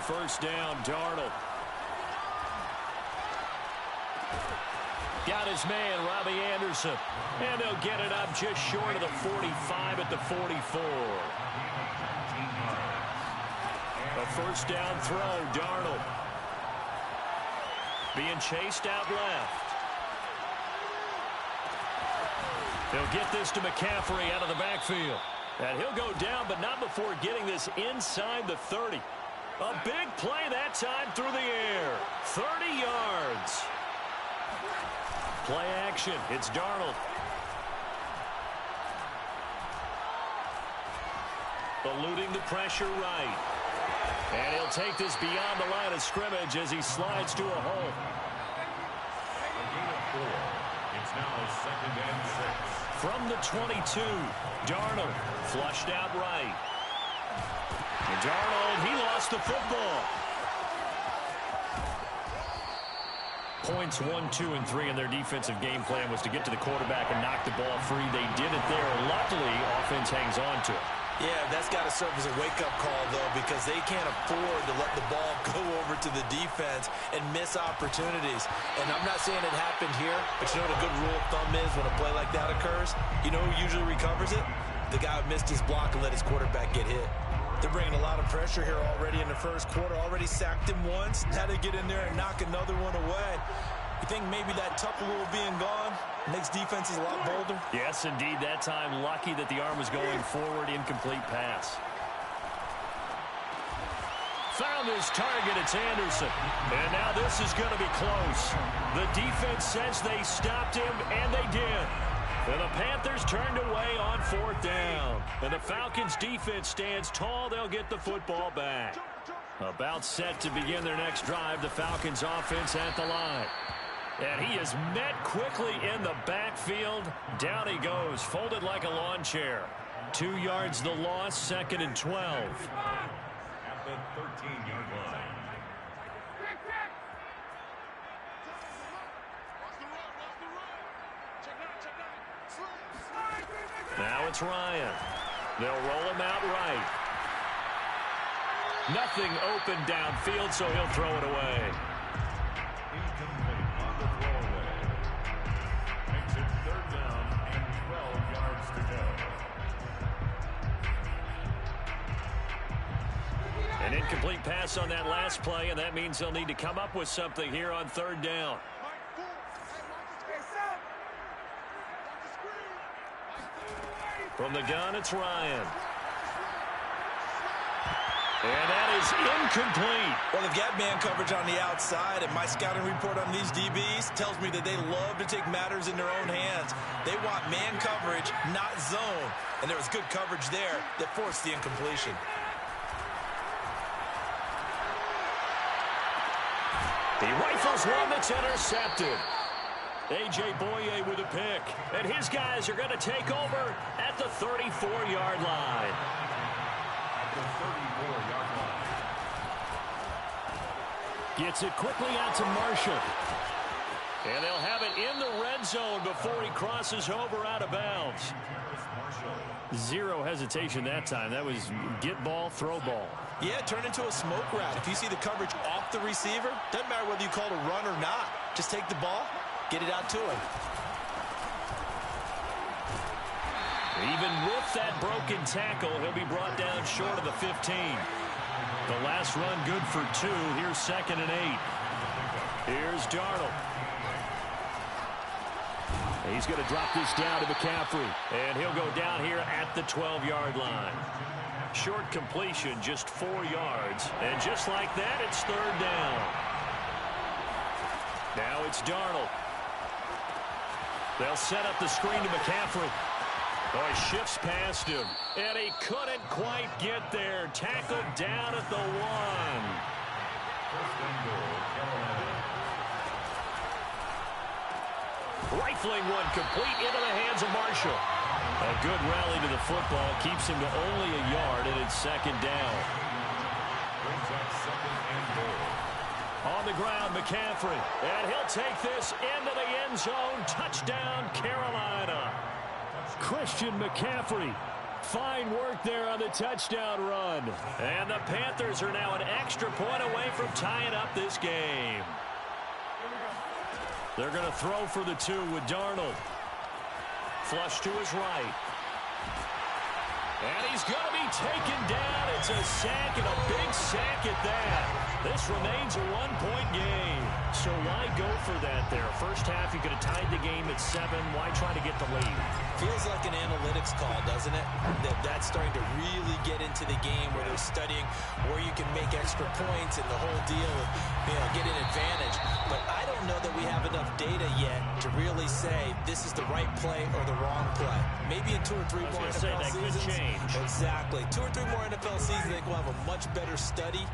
on first down. Darnold. Got his man, Robbie Anderson. And they'll get it up just short of the 45 at the 44. A first down throw, Darnold. Being chased out left. They'll get this to McCaffrey out of the backfield. And he'll go down, but not before getting this inside the 30. A big play that time through the air. 30 yards. Play action. It's Darnold. Eluding the pressure right. And he'll take this beyond the line of scrimmage as he slides to a hole. It's now 2nd and 6. From the 22, Darnold flushed out right. And Darnold, he lost the football. Points 1, 2, and 3 in their defensive game plan was to get to the quarterback and knock the ball free. They did it there. Luckily, offense hangs on to it. Yeah, that's got to serve as a wake-up call, though, because they can't afford to let the ball go over to the defense and miss opportunities. And I'm not saying it happened here, but you know what a good rule of thumb is when a play like that occurs? You know who usually recovers it? The guy who missed his block and let his quarterback get hit. They're bringing a lot of pressure here already in the first quarter. Already sacked him once. Had to get in there and knock another one away. You think maybe that Tucker rule being gone makes defenses a lot bolder? Yes, indeed. That time, lucky that the arm was going forward. Incomplete pass. Found his target. It's Anderson. And now this is going to be close. The defense says they stopped him, and they did. And the Panthers turned away on 4th down. And the Falcons' defense stands tall. They'll get the football back. About set to begin their next drive. The Falcons' offense at the line. And he is met quickly in the backfield. Down he goes, folded like a lawn chair. 2 yards the loss, 2nd and 12. At the 13-yard line. Now it's Ryan. They'll roll him out right. Nothing open downfield, so he'll throw it away. Incomplete on the throwaway. Makes it 3rd down and 12 yards to go. An incomplete pass on that last play, and that means they'll need to come up with something here on 3rd down. From the gun, it's Ryan. And that is incomplete. Well, they've got man coverage on the outside, and my scouting report on these DBs tells me that they love to take matters in their own hands. They want man coverage, not zone. And there was good coverage there that forced the incompletion. He rifles one that's intercepted. A.J. Boye with a pick. And his guys are going to take over at the 34-yard line. At the 34-yard line. Gets it quickly out to Marshall. And they'll have it in the red zone before he crosses over out of bounds. Zero hesitation that time. That was get ball, throw ball. Yeah, turn into a smoke route. If you see the coverage off the receiver, doesn't matter whether you call it a run or not. Just take the ball, get it out to him. Even with that broken tackle, he'll be brought down short of the 15. The last run good for 2. Here's 2nd and 8. Here's Darnold. He's going to drop this down to McCaffrey. And he'll go down here at the 12-yard line. Short completion, just 4 yards. And just like that, it's 3rd down. Now it's Darnold. They'll set up the screen to McCaffrey. Oh, he shifts past him. And he couldn't quite get there. Tackled down at the 1. Rifling one complete into the hands of Marshall. A good rally to the football keeps him to only a yard, and it's 2nd down. Brings up 2nd and goal. On the ground, McCaffrey. And he'll take this into the end zone. Touchdown, Carolina. Christian McCaffrey Fine work there on the touchdown run. And the Panthers are now an extra point away from tying up this game. They're going to throw for the 2 with Darnold. Flush to his right. And he's going to be taken down. It's a sack, and a big sack at that. This remains a 1-point game. So why go for that there? First half, you could have tied the game at 7. Why try to get the lead? Feels like an analytics call, doesn't it? That's starting to really get into the game where they're studying where you can make extra points and the whole deal of, get an advantage. But I don't know that we have enough data yet to really say this is the right play or the wrong play. Maybe in 2 or 3 more NFL seasons. Exactly. 2 or 3 more NFL seasons, I think we'll have a much better study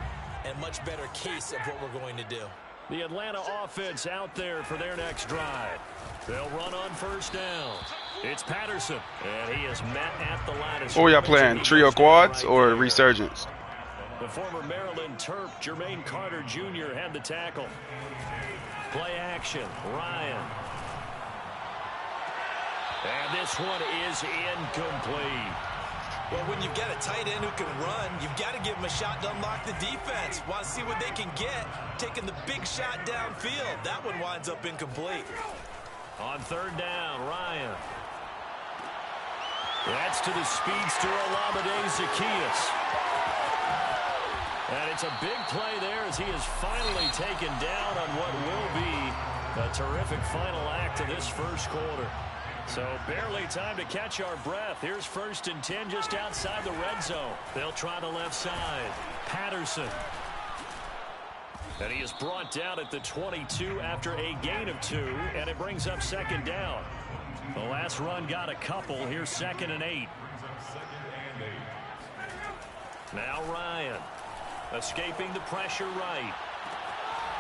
and much better case of what we're going to do. The Atlanta offense out there for their next drive. They'll run on first down. It's Patterson, and he is met at the line. Or y'all playing trio quads or resurgence? The former Maryland Terp, Jermaine Carter Jr. had the tackle. Play action, Ryan. And this one is incomplete. Well, when you've got a tight end who can run, you've got to give him a shot to unlock the defense. Want to see what they can get, taking the big shot downfield. That one winds up incomplete. On third down, Ryan. That's to the speedster, Olamide Zaccheaus. And it's a big play there as he is finally taken down on what will be a terrific final act of this first quarter. So barely time to catch our breath. Here's 1st and 10 just outside the red zone. They'll try the left side. Patterson. And he is brought down at the 22 after a gain of 2, and it brings up 2nd down. The last run got a couple. Here's 2nd and 8. Now Ryan. Escaping the pressure right.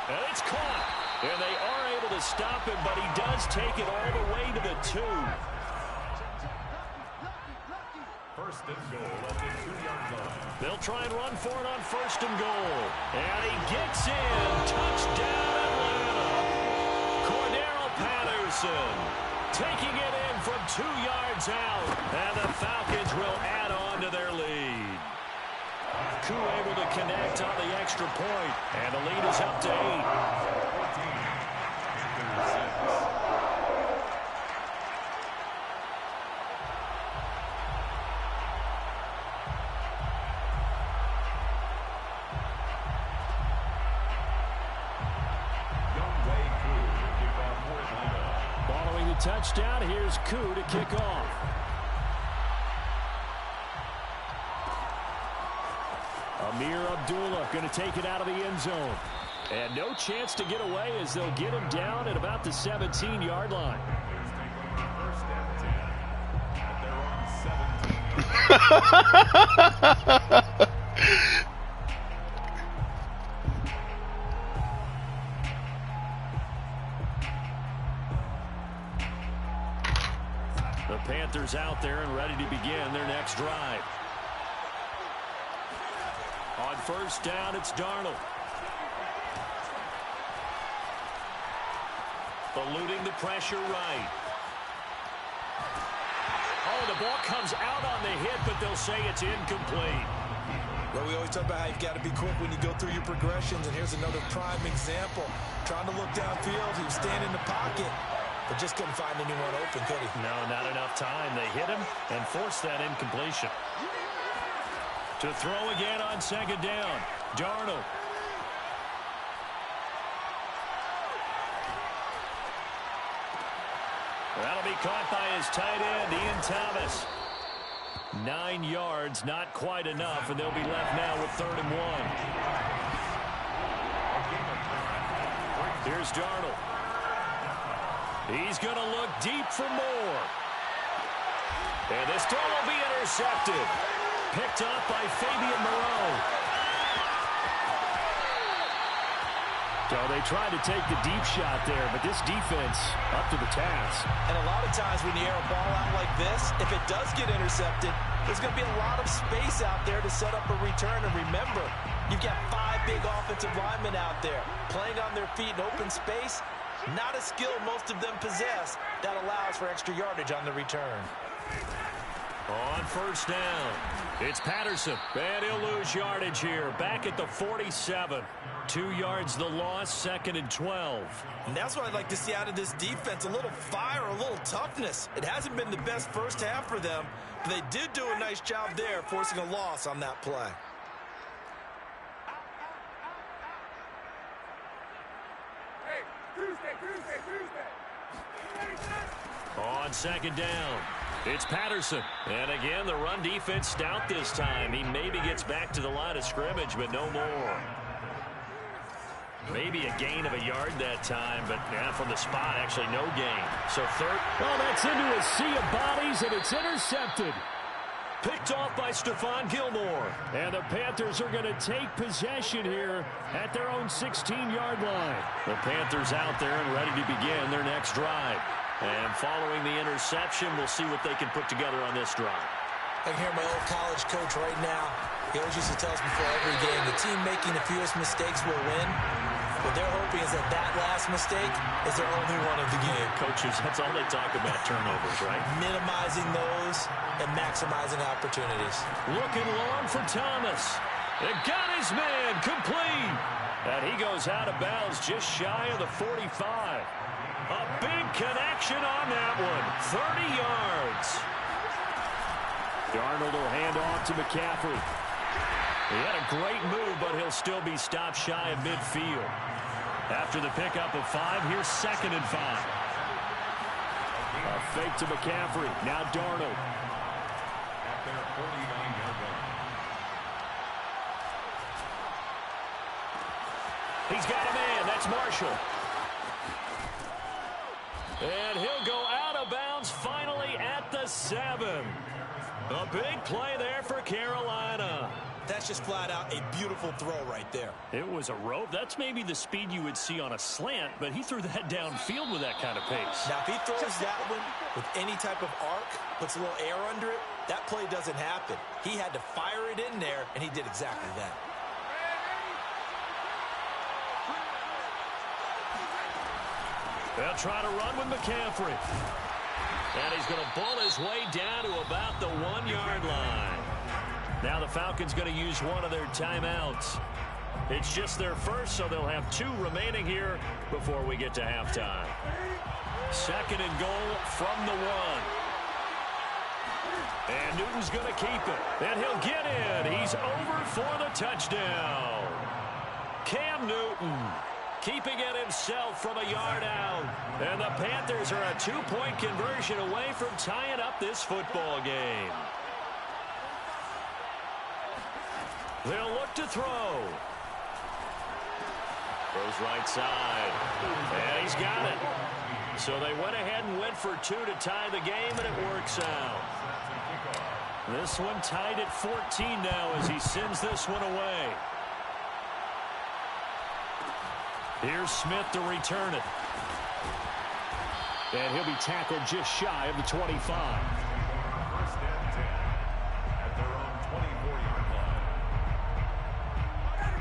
And it's caught. And they are able to stop him, but he does take it all the way to the 2. 1st and goal at the 2-yard line. They'll try and run for it on 1st and goal. And he gets in. Touchdown, Atlanta. Cordero Patterson taking it in from 2 yards out. And the Falcons will add on to their lead. Koo able to connect on the extra point, and the lead is up to 8. Following the touchdown, here's Koo to kick off. Amir Abdullah going to take it out of the end zone. And no chance to get away as they'll get him down at about the 17-yard line. The Panthers out there and ready to begin their next drive. On 1st down, it's Darnold. Eluding the pressure right. Oh, the ball comes out on the hit, but they'll say it's incomplete. Well, we always talk about how you've got to be quick when you go through your progressions, and here's another prime example. Trying to look downfield, he was standing in the pocket, but just couldn't find anyone open, could he? No, not enough time. They hit him and forced that incompletion. To throw again on 2nd down, Darnold. That'll be caught by his tight end, Ian Thomas. 9 yards, not quite enough, and they'll be left now with 3rd and 1. Here's Darnold. He's going to look deep for more. And this throw will be intercepted. Picked up by Fabian Moreau. So they tried to take the deep shot there, but this defense up to the task. And a lot of times when you air a ball out like this, if it does get intercepted, there's going to be a lot of space out there to set up a return. And remember, you've got 5 big offensive linemen out there playing on their feet in open space. Not a skill most of them possess that allows for extra yardage on the return. On first down, it's Patterson, and he'll lose yardage here. Back at the 47. 2 yards the loss, 2nd and 12. And that's what I'd like to see out of this defense, a little fire, a little toughness. It hasn't been the best first half for them, but they did do a nice job there, forcing a loss on that play. On 2nd down, it's Patterson. And again, the run defense stout this time. He maybe gets back to the line of scrimmage, but no more. Maybe a gain of a yard that time, but yeah, from the spot, actually no gain. So third. Oh, that's into a sea of bodies, and it's intercepted. Picked off by Stephon Gilmore. And the Panthers are going to take possession here at their own 16-yard line. The Panthers out there and ready to begin their next drive. And following the interception, we'll see what they can put together on this drive. I can hear my old college coach right now. He always used to tell us before every game, the team making the fewest mistakes will win. What they're hoping is that that last mistake is their only one of the game. Coaches, that's all they talk about, turnovers, right? Minimizing those and maximizing opportunities. Looking long for Thomas. It got his man complete. And he goes out of bounds just shy of the 45. A big connection on that one. 30 yards. Darnold will hand off to McCaffrey. He had a great move, but he'll still be stopped shy of midfield. After the pickup of 5, here's 2nd and 5. A fake to McCaffrey. Now Darnold. At their 49-yard line. He's got a man. That's Marshall. And he'll go out of bounds finally at the 7. A big play there for Carolina. That's just flat out a beautiful throw right there. It was a rope. That's maybe the speed you would see on a slant, but he threw that downfield with that kind of pace. Now, if he throws that one with any type of arc, puts a little air under it, that play doesn't happen. He had to fire it in there, and he did exactly that. They'll try to run with McCaffrey. And he's going to bull his way down to about the 1-yard line. Now the Falcons going to use one of their timeouts. It's just their first, so they'll have 2 remaining here before we get to halftime. 2nd and goal from the 1. And Newton's going to keep it. And he'll get in. He's over for the touchdown. Cam Newton keeping it himself from a yard out. And the Panthers are a 2-point conversion away from tying up this football game. They'll look to throw. Goes right side. And he's got it. So they went ahead and went for 2 to tie the game, and it works out. This one tied at 14 now as he sends this one away. Here's Smith to return it. And he'll be tackled just shy of the 25. First and 10 at their own 24-yard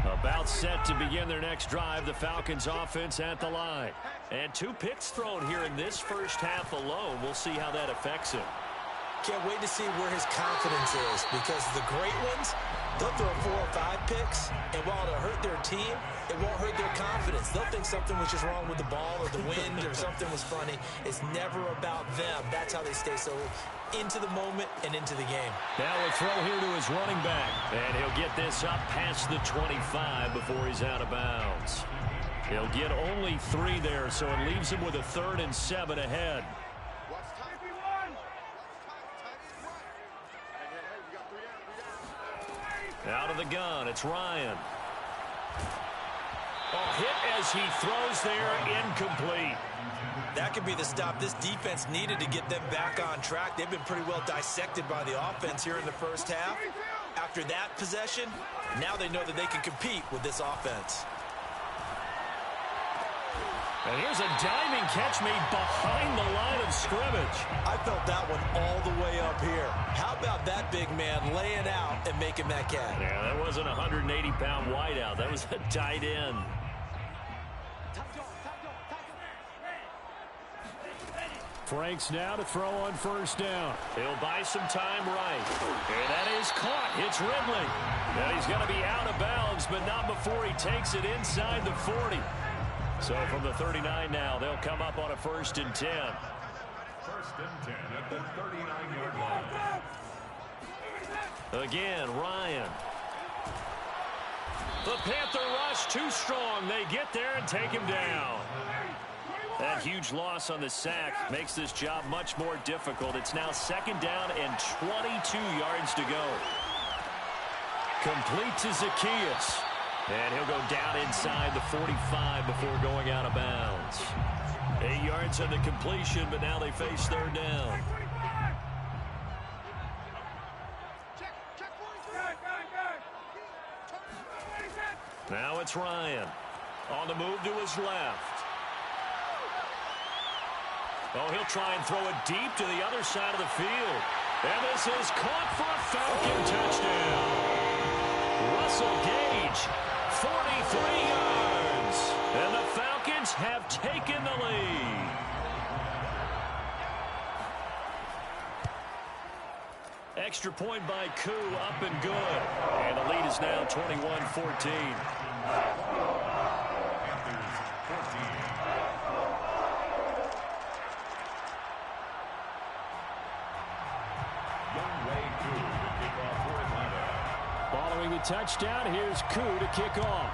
line. About set to begin their next drive, the Falcons offense at the line. And 2 picks thrown here in this first half alone. We'll see how that affects him. Can't wait to see where his confidence is, because the great ones, they'll throw 4 or 5 picks, and while it'll hurt their team, it won't hurt their confidence. They'll think something was just wrong with the ball or the wind or something was funny. It's never about them. That's how they stay so into the moment and into the game. Now a throw here to his running back, and he'll get this up past the 25 before he's out of bounds. He'll get only 3 there, so it leaves him with a 3rd and 7 ahead. Out of the gun, it's Ryan. Hit as he throws there, incomplete. That could be the stop this defense needed to get them back on track. They've been pretty well dissected by the offense here in the first half. After that possession, now they know that they can compete with this offense. And here's a diving catch made behind the line of scrimmage. I felt that one all the way up here. How about that big man laying out and making that catch? Yeah, that wasn't a 180-pound wideout. That was a tight end. Franks now to throw on first down. He'll buy some time right. And that is caught. It's Ridley. And he's going to be out of bounds, but not before he takes it inside the 40. So from the 39 now, they'll come up on a 1st and 10. 1st and 10 at the 39-yard line. Again, Ryan. The Panther rush too strong. They get there and take him down. That huge loss on the sack makes this job much more difficult. It's now 2nd down and 22 yards to go. Complete to Zacchaeus. And he'll go down inside the 45 before going out of bounds. 8 yards on the completion, but now they face 3rd down. Now it's Ryan. On the move to his left. Oh, he'll try and throw it deep to the other side of the field. And this is caught for a Falcon touchdown. Russell Gage, 43 yards. And the Falcons have taken the lead. Extra point by Koo, up and good. And the lead is now 21-14. Following the touchdown, here's Koo to kick off.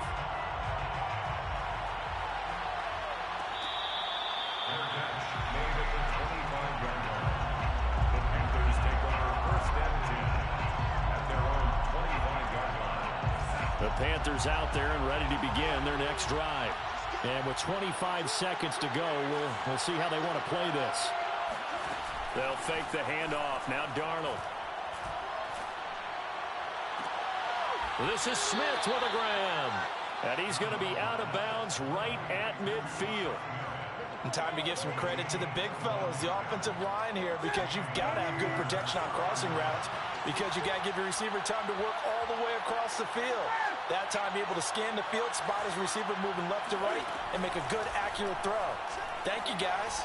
The Panthers take over 1st and 10 at their own 25-yard line. The Panthers out there and ready to begin their next drive. And with 25 seconds to go, we'll see how they want to play this. They'll fake the handoff. Now Darnold. This is Smith with a grab. And he's going to be out of bounds right at midfield. And time to give some credit to the big fellas, the offensive line here, because you've got to have good protection on crossing routes, because you got to give your receiver time to work all the way across the field. That time, be able to scan the field, spot his receiver moving left to right, and make a good, accurate throw. Thank you, guys.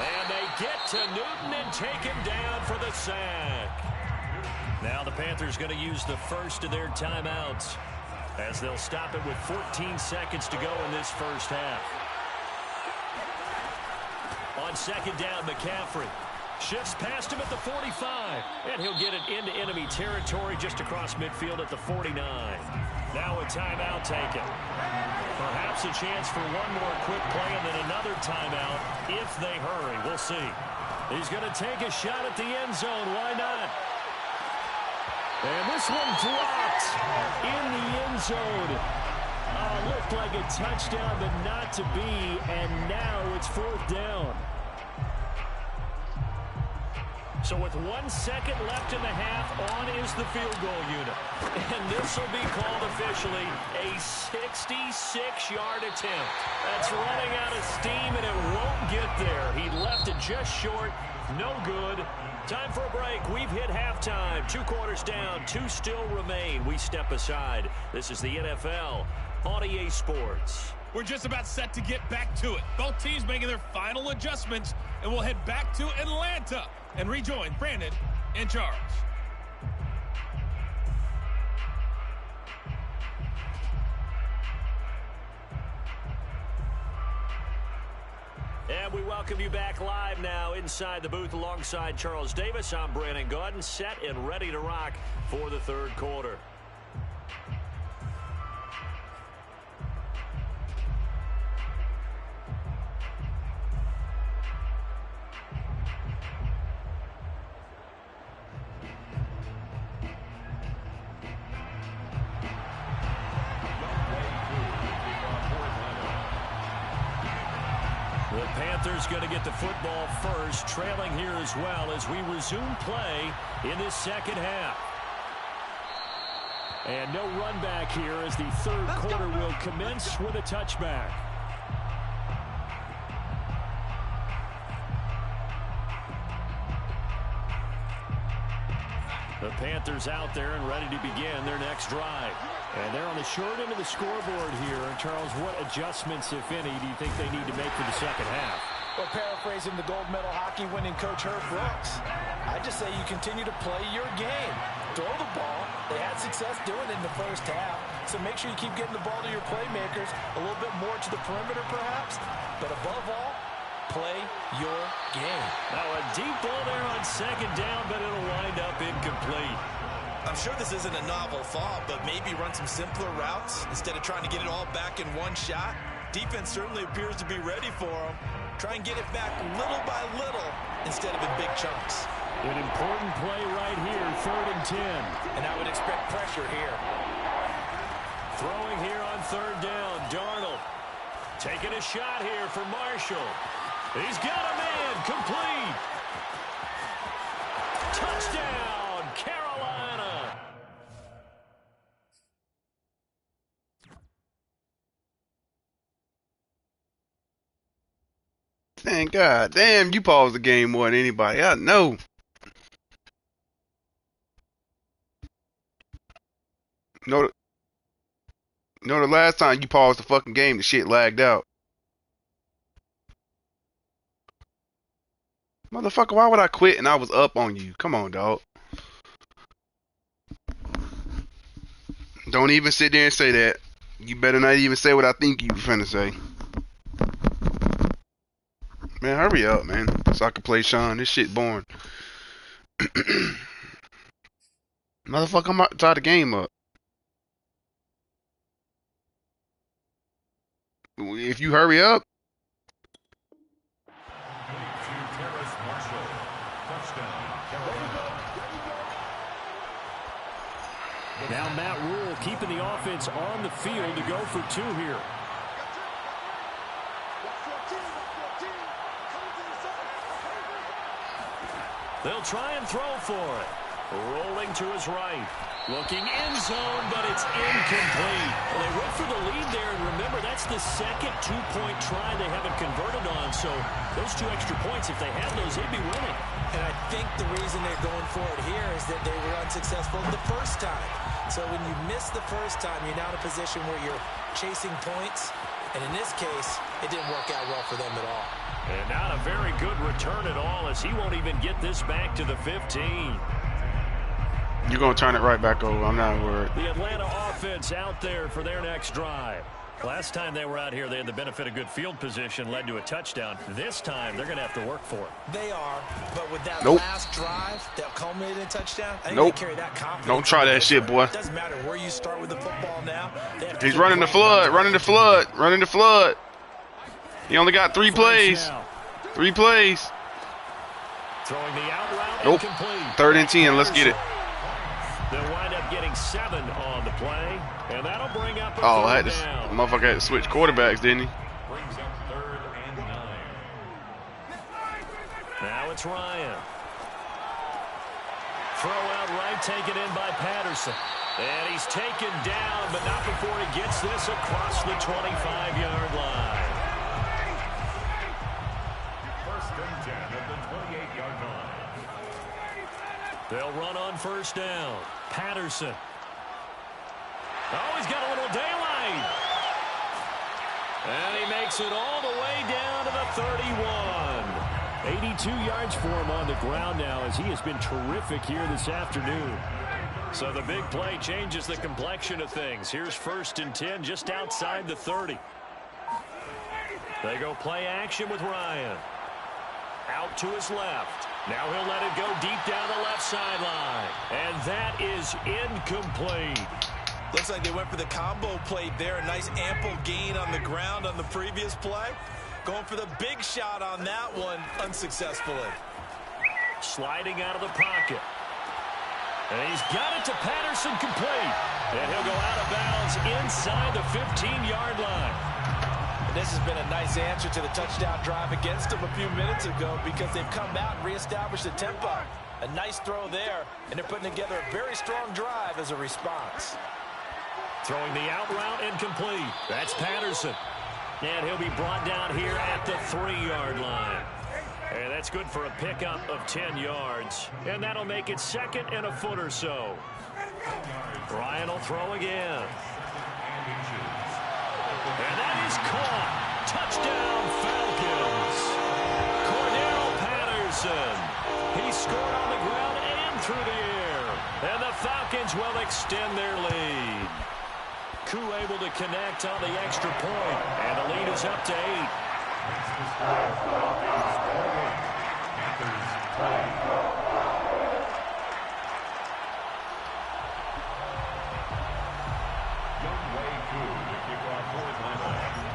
And they get to Newton and take him down for the sack. Now the Panthers going to use the first of their timeouts, as they'll stop it with 14 seconds to go in this first half. On 2nd down, McCaffrey shifts past him at the 45, and he'll get it into enemy territory just across midfield at the 49. Now a timeout taken. Perhaps a chance for one more quick play and then another timeout if they hurry. We'll see. He's going to take a shot at the end zone. Why not? And this one dropped in the end zone. Looked like a touchdown, but not to be. And now it's 4th down. So with 1 second left in the half, on is the field goal unit. And this will be called officially a 66-yard attempt. That's running out of steam, and it won't get there. He left it just short. No good. Time for a break. We've hit halftime. 2 quarters down. 2 still remain. We step aside. This is the NFL on EA Sports. We're just about set to get back to it. Both teams making their final adjustments, and we'll head back to Atlanta and rejoin Brandon and Charles. And we welcome you back live now inside the booth alongside Charles Davis. I'm Brandon Gaudin, set and ready to rock for the 3rd quarter. The Panthers going to get the football first, trailing here as well as we resume play in this 2nd half. And no run back here as the 3rd quarter will commence with a touchback. The Panthers out there and ready to begin their next drive. And they're on the short end of the scoreboard here. And Charles, what adjustments, if any, do you think they need to make for the 2nd half? Or paraphrasing the gold medal hockey winning coach Herb Brooks, I just say you continue to play your game. Throw the ball. They had success doing it in the first half, so make sure you keep getting the ball to your playmakers, a little bit more to the perimeter perhaps, but above all, play your game. Now a deep ball there on second down, but it'll wind up incomplete. I'm sure this isn't a novel thought, but maybe run some simpler routes instead of trying to get it all back in one shot. Defense certainly appears to be ready for them. Try and get it back little by little instead of in big chunks. An important play right here, 3rd and 10. And I would expect pressure here. Throwing here on 3rd down, Darnold. Taking a shot here for Marshall. He's got a man, complete. Touchdown, Carolina. Thank God. Damn, you paused the game more than anybody. I know. You know the last time you paused the fucking game, the shit lagged out. Motherfucker, why would I quit and I was up on you? Come on, dog. Don't even sit there and say that. You better not even say what I think you were finna say. Man, hurry up, man. So I can play Sean. This shit boring. Motherfucker, I'm about to tie the game up. If you hurry up. Now Matt Rule keeping the offense on the field to go for 2 here. They'll try and throw for it. Rolling to his right. Looking end zone, but it's incomplete. Well, they went for the lead there, and remember, that's the second 2-point try they haven't converted on. So those 2 extra points, if they had those, they'd be winning. And I think the reason they're going for it here is that they were unsuccessful the first time. So when you miss the first time, you're now in a position where you're chasing points. And in this case, it didn't work out well for them at all. And not a very good return at all, as he won't even get this back to the 15. You're going to turn it right back over. I'm not worried. The Atlanta offense out there for their next drive. Last time they were out here, they had the benefit of good field position, led to a touchdown. This time, they're going to have to work for it. They are, but with that last drive that culminated in a touchdown, I think they carry that confidence. Don't try that shit, boy. It doesn't matter where you start with the football now. He's running the flood, running the flood, running the flood. He only got 3 plays. 3 plays. Throwing the out route. Nope. Incomplete. 3rd and 10. Let's get it. They'll wind up getting 7 on the play, and that'll bring up a I had to, down. motherfucker had to switch quarterbacks, didn't he? Brings up 3rd and 9. Now it's Ryan. Throw out right, taken in by Patterson. And he's taken down, but not before he gets this across the 25-yard line. 1st and 10 at the 28-yard line. They'll run on 1st down. Patterson. Oh, he's got a little daylight. And he makes it all the way down to the 31. 82 yards for him on the ground now, as he has been terrific here this afternoon. So the big play changes the complexion of things. Here's 1st and 10 just outside the 30. They go play action with Ryan. Out to his left. Now he'll let it go deep down the left sideline. And that is incomplete. Looks like they went for the combo play there. A nice ample gain on the ground on the previous play. Going for the big shot on that one unsuccessfully. Sliding out of the pocket. And he's got it to Patterson, complete. And he'll go out of bounds inside the 15-yard line. And this has been a nice answer to the touchdown drive against them a few minutes ago, because they've come out and reestablished the tempo. A nice throw there, and they're putting together a very strong drive as a response. Throwing the out route incomplete. That's Patterson. And he'll be brought down here at the 3-yard line. And that's good for a pickup of 10 yards. And that'll make it 2nd and a foot or so. Ryan will throw again. And that is caught. Touchdown, Falcons. through the air. And the Falcons will extend their lead. Koo able to connect on the extra point. And the lead is up to 8.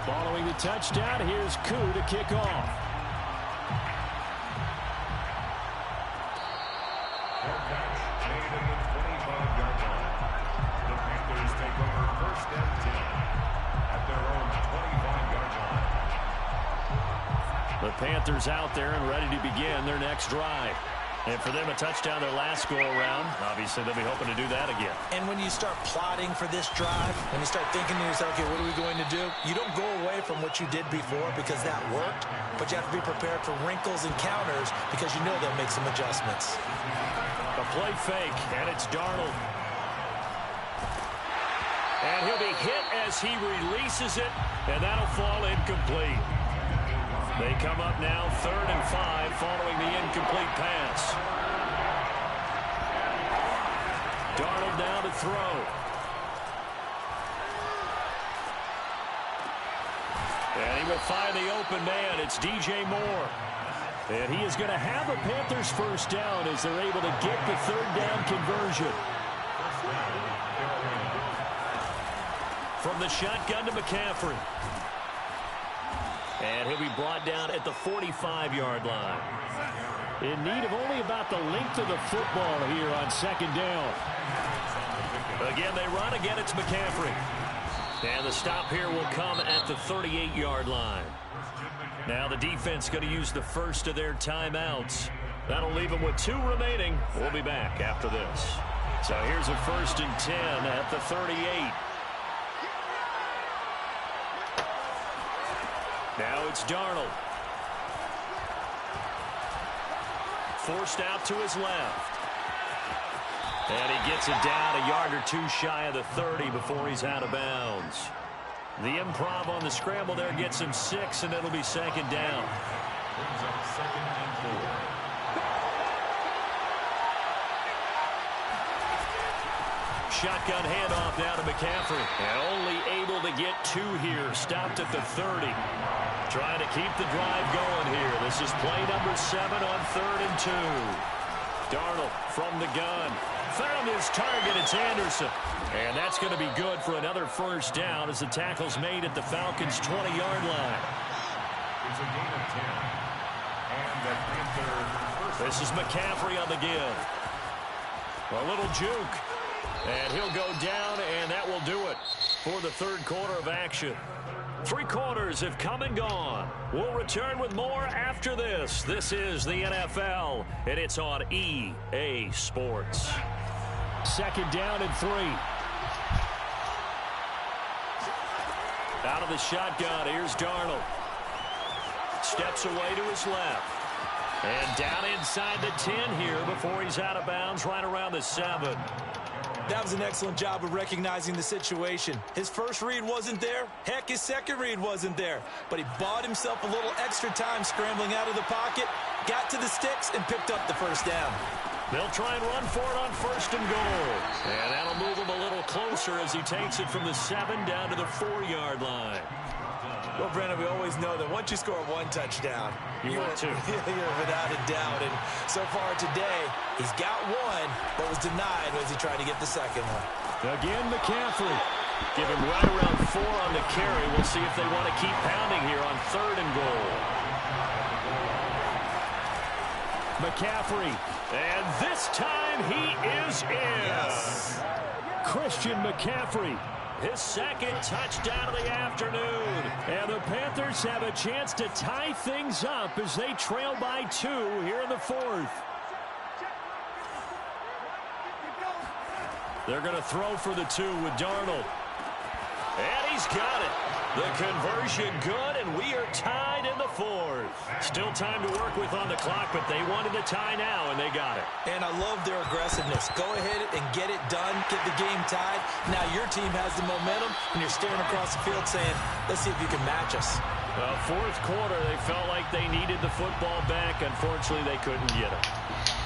Following the touchdown, here's Koo to kick off. The Panthers take over 1st and 10 at their own 25-yard line. The Panthers out there and ready to begin their next drive. And for them, a touchdown their last go-around. Obviously, they'll be hoping to do that again. And when you start plotting for this drive, when you start thinking to yourself, okay, what are we going to do? You don't go away from what you did before because that worked, but you have to be prepared for wrinkles and counters because you know they'll make some adjustments. A play fake, and it's Darnold. And he'll be hit as he releases it, and that'll fall incomplete. They come up now 3rd and 5 following the incomplete pass. Darnold now to throw. And he will find the open man. It's DJ Moore. And he is going to have a Panthers first down as they're able to get the 3rd down conversion. From the shotgun to McCaffrey. And he'll be brought down at the 45-yard line. In need of only about the length of the football here on 2nd down. Again, they run. Again, it's McCaffrey. And the stop here will come at the 38-yard line. Now the defense going to use the first of their timeouts. That'll leave them with 2 remaining. We'll be back after this. So here's a 1st and 10 at the 38. Now it's Darnold. Forced out to his left. And he gets it down a yard or 2 shy of the 30 before he's out of bounds. The improv on the scramble there gets him 6, and it'll be 2nd down. Brings up 2nd and 4. Shotgun handoff now to McCaffrey. And only able to get 2 here. Stopped at the 30. Trying to keep the drive going here. This is play number 7 on 3rd and 2. Darnold from the gun. Found his target. It's Anderson. And that's going to be good for another first down as the tackle's made at the Falcons' 20-yard line. It's a gain of 10. And the Panthers. This is McCaffrey on the give. A little juke. And he'll go down, and that will do it for the 3rd quarter of action. 3 quarters have come and gone. We'll return with more after this. This is the NFL, and it's on EA Sports. 2nd down and 3. Out of the shotgun, here's Darnold. Steps away to his left. And down inside the 10 here before he's out of bounds right around the 7. That was an excellent job of recognizing the situation. His first read wasn't there. Heck, his second read wasn't there. But he bought himself a little extra time scrambling out of the pocket, got to the sticks, and picked up the first down. They'll try and run for it on 1st and goal. And that'll move him a little closer as he takes it from the 7 down to the 4-yard line. Well, Brandon, we always know that once you score 1 touchdown, you want 2. You're without a doubt. And so far today, he's got 1, but was denied as he tried to get the second one. Again, McCaffrey. Give him right around 4 on the carry. We'll see if they want to keep pounding here on 3rd and goal. McCaffrey. And this time he is in. Yes. Christian McCaffrey. His 2nd touchdown of the afternoon. And the Panthers have a chance to tie things up as they trail by 2 here in the 4th. They're going to throw for the 2 with Darnold. And he's got it. The conversion good, and we are tied in the 4th. Still time to work with on the clock, but they wanted the tie now, and they got it. And I love their aggressiveness. Go ahead and get it done, get the game tied. Now your team has the momentum, and you're staring across the field saying, let's see if you can match us. Fourth quarter, they felt like they needed the football back. Unfortunately, they couldn't get it.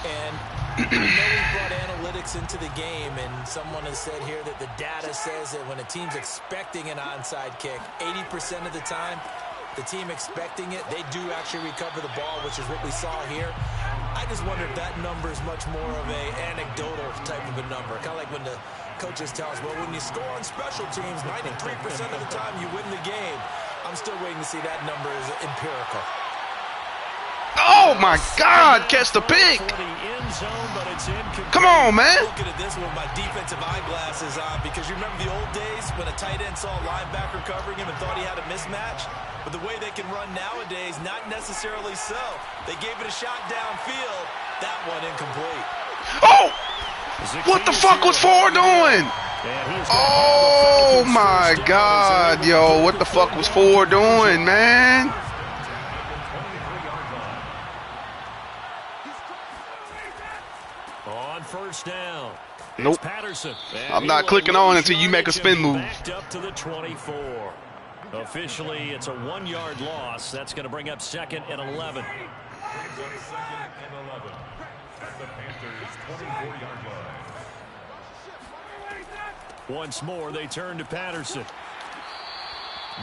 And I know we brought analytics into the game, and someone has said here that the data says that when a team's expecting an onside kick, 80% of the time, the team expecting it, they do actually recover the ball, which is what we saw here. I just wonder if that number is much more of a anecdotal type of a number. Kind of like when the coaches tell us, well, when you score on special teams, 93% of the time you win the game. I'm still waiting to see that number is empirical. Oh, my God. Catch the pick. Come on, man. Looking at this one with my defensive eyeglasses on, because you remember the old days when a tight end saw a linebacker covering him and thought he had a mismatch? But the way they can run nowadays, not necessarily so. They gave it a shot downfield. That one incomplete. Oh! What the fuck was Ford doing? Oh, my God, yo. What the fuck was Ford doing, man? On first down. Nope. Patterson. I'm not clicking on until you make a spin move. Backed up to the 24. Officially, it's a 1-yard loss. That's going to bring up 2nd and 11. Brings up 2nd and 11 at the Panthers' 24-yard line. Once more, they turn to Patterson.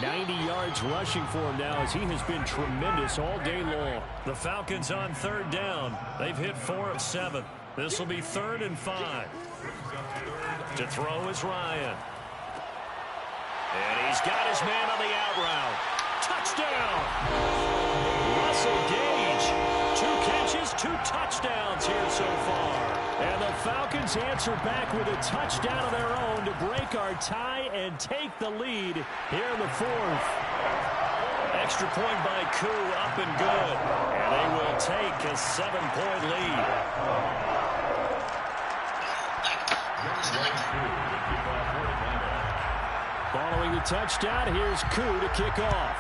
90 yards rushing for him now, as he has been tremendous all day long. The Falcons on 3rd down. They've hit 4 of 7. This will be 3rd and 5. To throw is Ryan. And he's got his man on the out route. Touchdown! Russell Gage. 2 catches, 2 touchdowns here so far. And the Falcons answer back with a touchdown of their own to break our tie and take the lead here in the 4th. Extra point by Koo, up and good. And they will take a 7-point lead. Following the touchdown, here's Koo to kick off.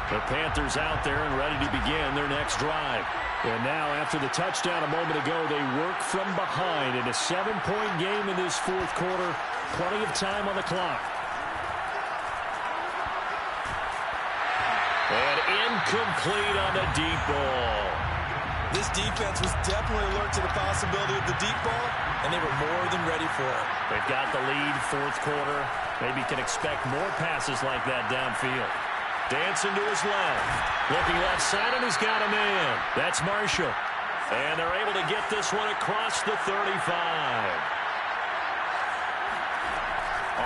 The Panthers out there and ready to begin their next drive. And now, after the touchdown a moment ago, they work from behind in a 7-point game in this 4th quarter. Plenty of time on the clock. And incomplete on the deep ball. This defense was definitely alert to the possibility of the deep ball, and they were more than ready for it. They've got the lead, 4th quarter. Maybe can expect more passes like that downfield. Dancing to his left. Looking left side, and he's got a man. That's Marshall. And they're able to get this one across the 35.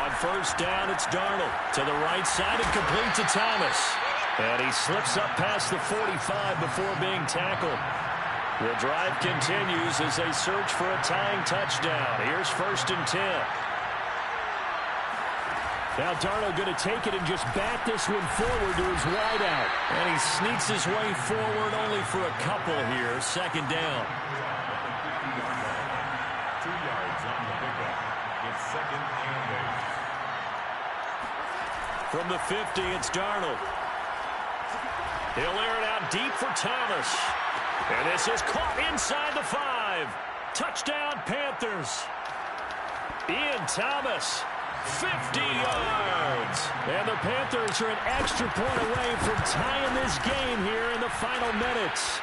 On first down, it's Darnold. To the right side and complete to Thomas. And he slips up past the 45 before being tackled. The drive continues as they search for a tying touchdown. Here's 1st and 10. Now Darnold going to take it and just bat this one forward to his wideout. And he sneaks his way forward only for a couple here. 2nd down. 2 yards on the pickup. It's 2nd and 8. From the 50, it's Darnold. He'll air it out deep for Thomas. And this is caught inside the 5. Touchdown, Panthers. Ian Thomas. 50 yards. And the Panthers are an extra point away from tying this game here in the final minutes.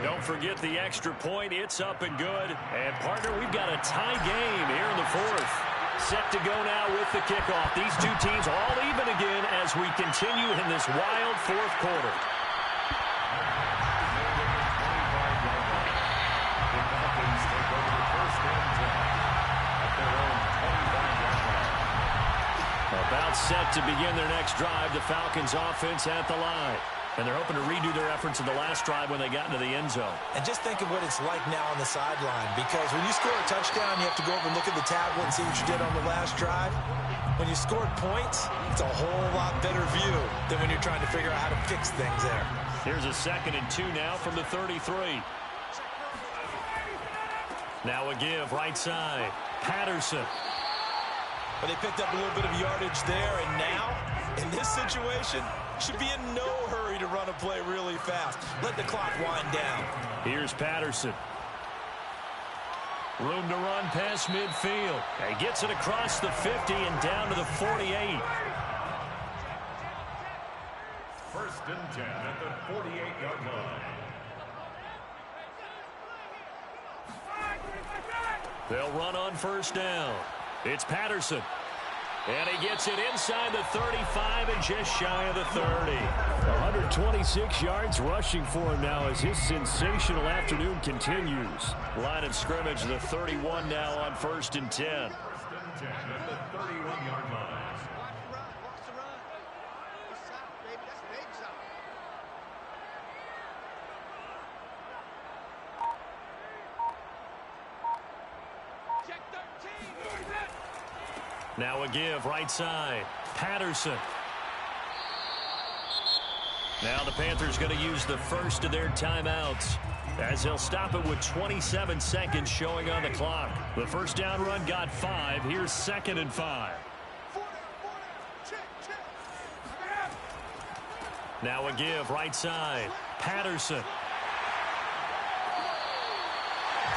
Don't forget the extra point. It's up and good. And, partner, we've got a tie game here in the 4th. Set to go now with the kickoff. These two teams all even again as we continue in this wild 4th quarter. About set to begin their next drive. The Falcons offense at the line. And they're hoping to redo their efforts in the last drive when they got into the end zone. And just think of what it's like now on the sideline, because when you score a touchdown, you have to go over and look at the tablet and see what you did on the last drive. When you scored points, it's a whole lot better view than when you're trying to figure out how to fix things there. Here's a 2nd and 2 now from the 33. Now a give, right side. Patterson. But they picked up a little bit of yardage there, and now In this situation, should be in no hurry to run a play really fast. Let the clock wind down. Here's Patterson. Room to run past midfield. He gets it across the 50 and down to the 48. First and 10 at the 48-yard line. They'll run on first down. It's Patterson. And he gets it inside the 35 and just shy of the 30. 126 yards rushing for him now as his sensational afternoon continues. Line of scrimmage, the 31 now on first and 10. First and 10 at the 31-yard line. Now a give right side. Patterson. Now the Panthers going to use the first of their timeouts as they'll stop it with 27 seconds showing on the clock. The first down run got 5. Here's 2nd and 5. Now a give right side. Patterson.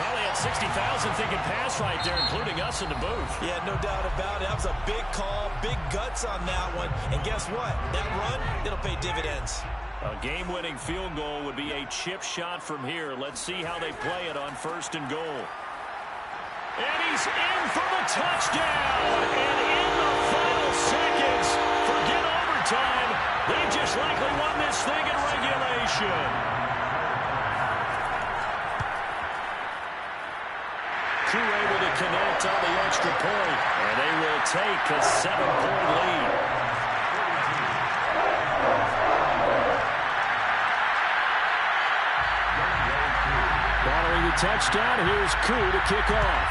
Probably had 60,000 thinking pass right there, including us in the booth. Yeah, no doubt about it. That was a big call, big guts on that one. And guess what? That run, it'll pay dividends. A game-winning field goal would be a chip shot from here. Let's see how they play it on first and goal. And he's in for the touchdown. And in the final seconds, forget overtime. They just likely won this thing in regulation. Q able to connect on the extra point, and they will take a 7-point lead. Following the touchdown, here's Q to kick off.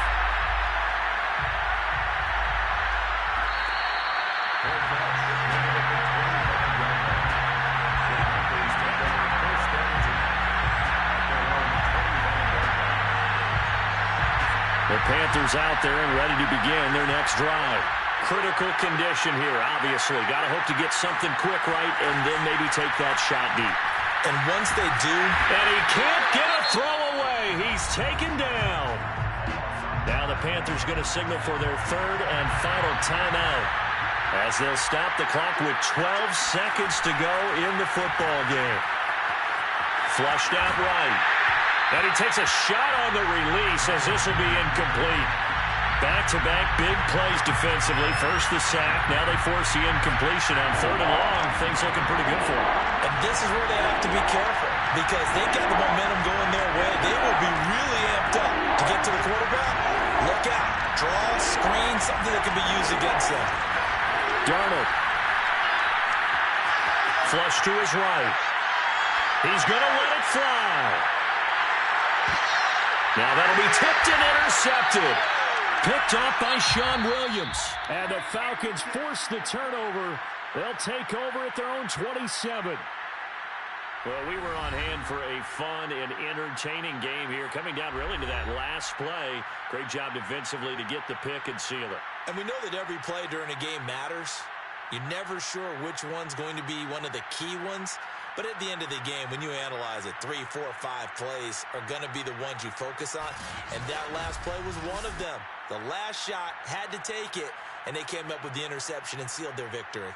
The Panthers out there and ready to begin their next drive. Critical condition here, obviously. Got to hope to get something quick right and then maybe take that shot deep. And once they do... And he can't get a throw away. He's taken down. Now the Panthers going to signal for their third and final timeout as they'll stop the clock with 12 seconds to go in the football game. Flushed out right. And he takes a shot on the release as this will be incomplete. Back-to-back big plays defensively. First the sack. Now they force the incompletion on third and long. Things looking pretty good for them. And this is where they have to be careful because they got the momentum going their way. They will be really amped up to get to the quarterback. Look out. Draw, screen, something that can be used against them. Darnold. Flush to his right. He's going to let it fly. Now that'll be tipped and intercepted. Picked off by Sean Williams. And the Falcons force the turnover. They'll take over at their own 27. Well, we were on hand for a fun and entertaining game here. Coming down really to that last play. Great job defensively to get the pick and seal it. And we know that every play during a game matters. You're never sure which one's going to be one of the key ones. But at the end of the game, when you analyze it, 3, 4, 5 plays are going to be the ones you focus on. And that last play was one of them. The last shot had to take it, and they came up with the interception and sealed their victory.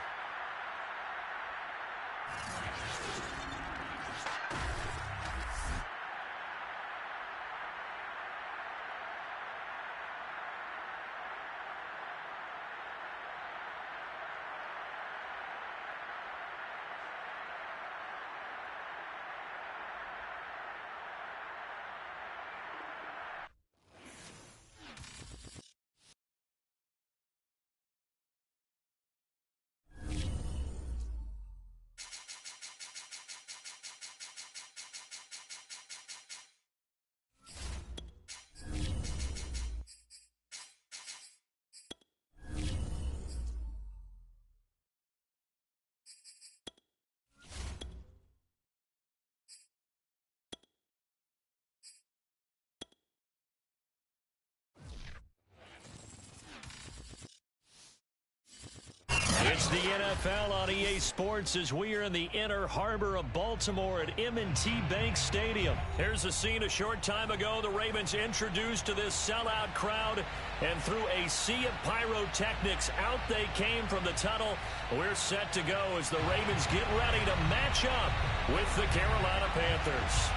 the NFL on EA Sports as we are in the inner harbor of Baltimore at M&T Bank Stadium. Here's a scene a short time ago. The Ravens introduced to this sellout crowd, and through a sea of pyrotechnics, out they came from the tunnel. We're set to go as the Ravens get ready to match up with the Carolina Panthers.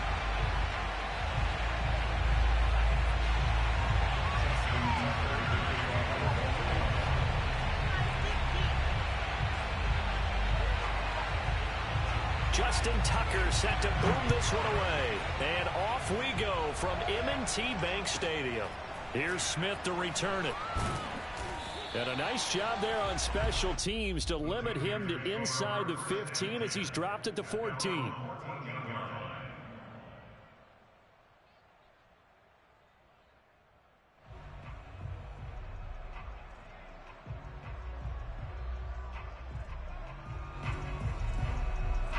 Justin Tucker set to boom this one away. And off we go from M&T Bank Stadium. Here's Smith to return it. And a nice job there on special teams to limit him to inside the 15 as he's dropped it to 14.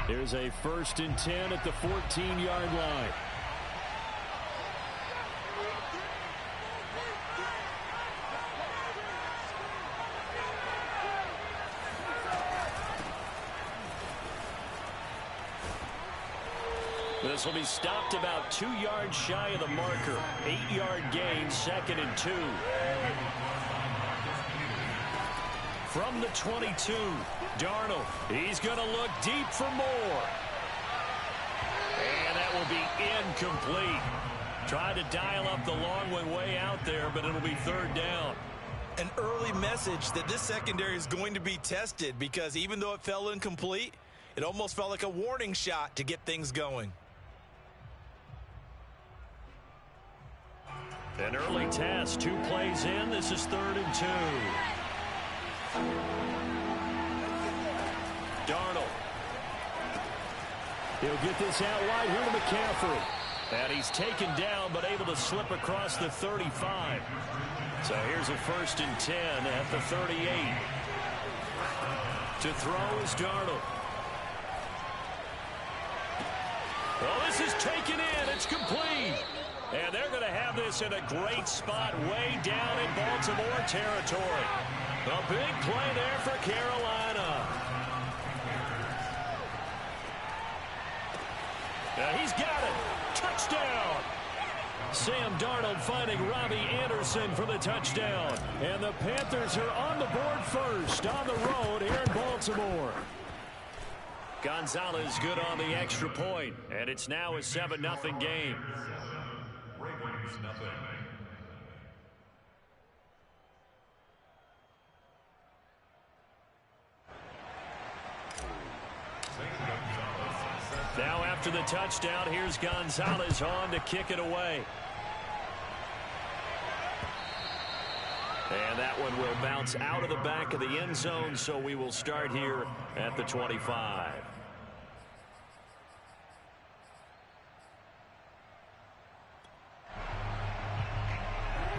Here's a 1st and 10 at the 14-yard line. This will be stopped about 2 yards shy of the marker. 8-yard gain, 2nd and 2. From the 22, Darnold. He's going to look deep for more. And that will be incomplete. Tried to dial up the long one way out there, but it'll be 3rd down. An early message that this secondary is going to be tested, because even though it fell incomplete, it almost felt like a warning shot to get things going. An early test, 2 plays in. This is 3rd and 2. Darnold. He'll get this out wide here to McCaffrey. And he's taken down, but able to slip across the 35. So here's a 1st and 10 at the 38. To throw is Darnold. Well, this is taken in. It's complete. And they're going to have this in a great spot way down in Baltimore territory. A big play there for Carolina. Now he's got it. Touchdown. Sam Darnold finding Robbie Anderson for the touchdown. And the Panthers are on the board first on the road here in Baltimore. Gonzalez good on the extra point. And it's now a 7-0 game. Ravens nothing. Now after the touchdown, here's Gonzalez on to kick it away. And that one will bounce out of the back of the end zone, so we will start here at the 25.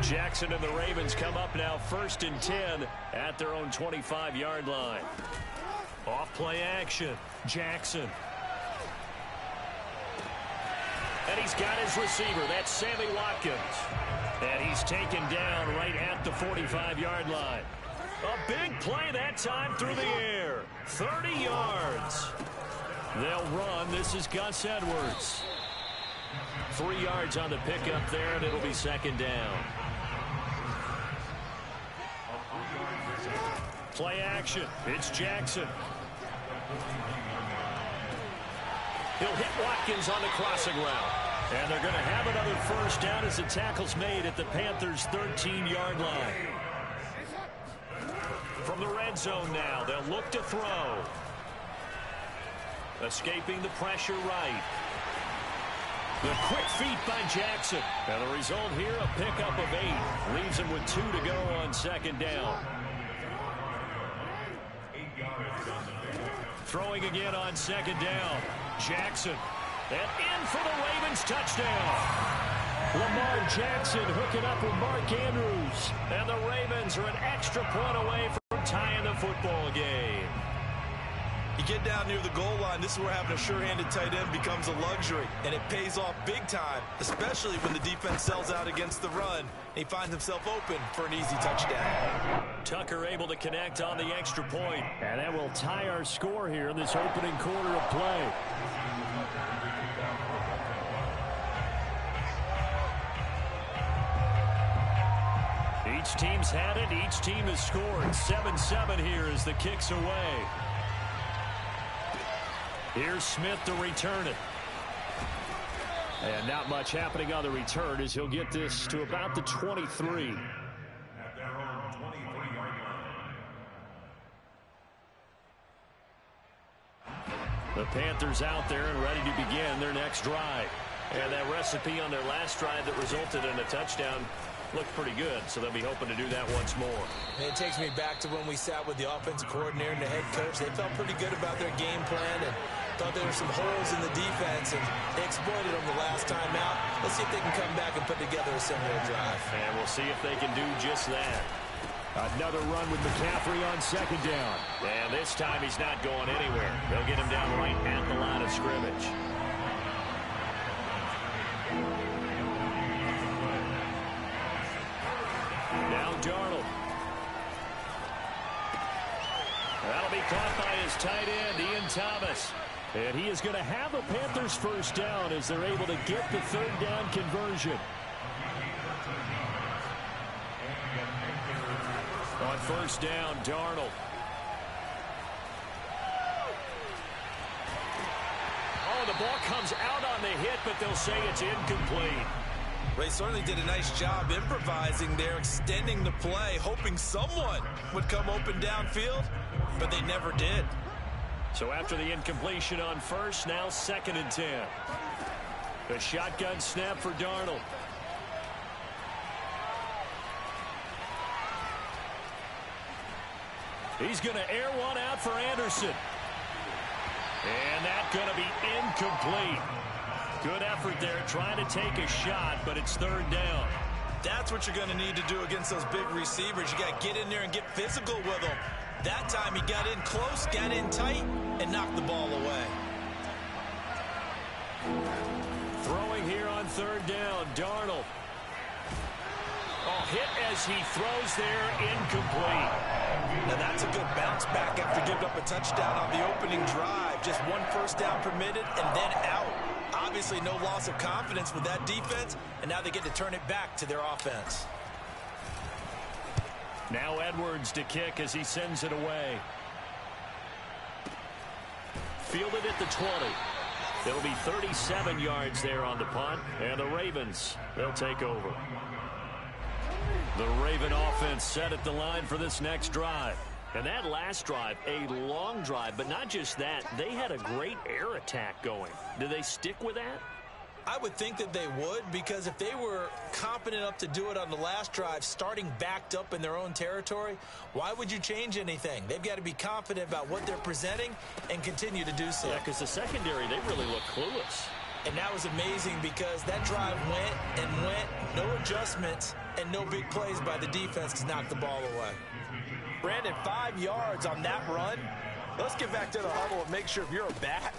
Jackson and the Ravens come up now 1st and 10 at their own 25-yard line. Off play action. Jackson. And he's got his receiver. That's Sammy Watkins. And he's taken down right at the 45-yard line. A big play that time through the air. 30 yards. They'll run. This is Gus Edwards. 3 yards on the pickup there, and it'll be 2nd down. Play action. It's Jackson. He'll hit Watkins on the crossing route. And they're going to have another 1st down as the tackle's made at the Panthers' 13-yard line. From the red zone now, they'll look to throw. Escaping the pressure right. The quick feet by Jackson. And the result here, a pickup of 8. Leaves him with 2 to go on 2nd down. Throwing again on 2nd down. Jackson. And in for the Ravens touchdown. Lamar Jackson hooking up with Mark Andrews. And the Ravens are an extra point away from tying the football game. You get down near the goal line, this is where having a sure-handed tight end becomes a luxury. And it pays off big time, especially when the defense sells out against the run. And he finds himself open for an easy touchdown. Tucker able to connect on the extra point. And that will tie our score here in this opening quarter of play. Each team's had it. Each team has scored. 7-7 here as the kick's away. Here's Smith to return it. And not much happening on the return as he'll get this to about the 23. At their own 23-yard line. The Panthers out there and ready to begin their next drive. And that recipe on their last drive that resulted in a touchdown looked pretty good, so they'll be hoping to do that once more. It takes me back to when we sat with the offensive coordinator and the head coach. They felt pretty good about their game plan and thought there were some holes in the defense, and they exploited them the last time out. Let's see if they can come back and put together a similar drive. And we'll see if they can do just that. Another run with McCaffrey on second down. And this time he's not going anywhere. They'll get him down right at the line of scrimmage. Now Darnold. That'll be caught by his tight end, Ian Thomas. And he is going to have a Panthers first down as they're able to get the third down conversion. On first down, Darnold. Oh, the ball comes out on the hit, but they'll say it's incomplete. They certainly did a nice job improvising there, extending the play, hoping someone would come open downfield, but they never did. So after the incompletion on first, now 2nd and 10. The shotgun snap for Darnold. He's going to air one out for Anderson. And that's going to be incomplete. Good effort there, trying to take a shot, but it's third down. That's what you're going to need to do against those big receivers. You got to get in there and get physical with them. That time he got in close, got in tight, and knocked the ball away. Throwing here on third down, Darnold. Oh, hit as he throws there, incomplete. Now that's a good bounce back after giving up a touchdown on the opening drive. Just one first down permitted and then out. Obviously no loss of confidence with that defense, and now they get to turn it back to their offense. Now Edwards to kick as he sends it away. Fielded at the 20. It'll be 37 yards there on the punt, and the Ravens, they'll take over. The Raven offense set at the line for this next drive. And that last drive, a long drive, but not just that, they had a great air attack going. Do they stick with that? I would think that they would, because if they were confident enough to do it on the last drive, starting backed up in their own territory, why would you change anything? They've got to be confident about what they're presenting and continue to do so. Yeah, because the secondary, they really look clueless. And that was amazing because that drive went and went, no adjustments, and no big plays by the defense to knock the ball away. Brandon, 5 yards on that run. Let's get back to the huddle and make sure if you're a back,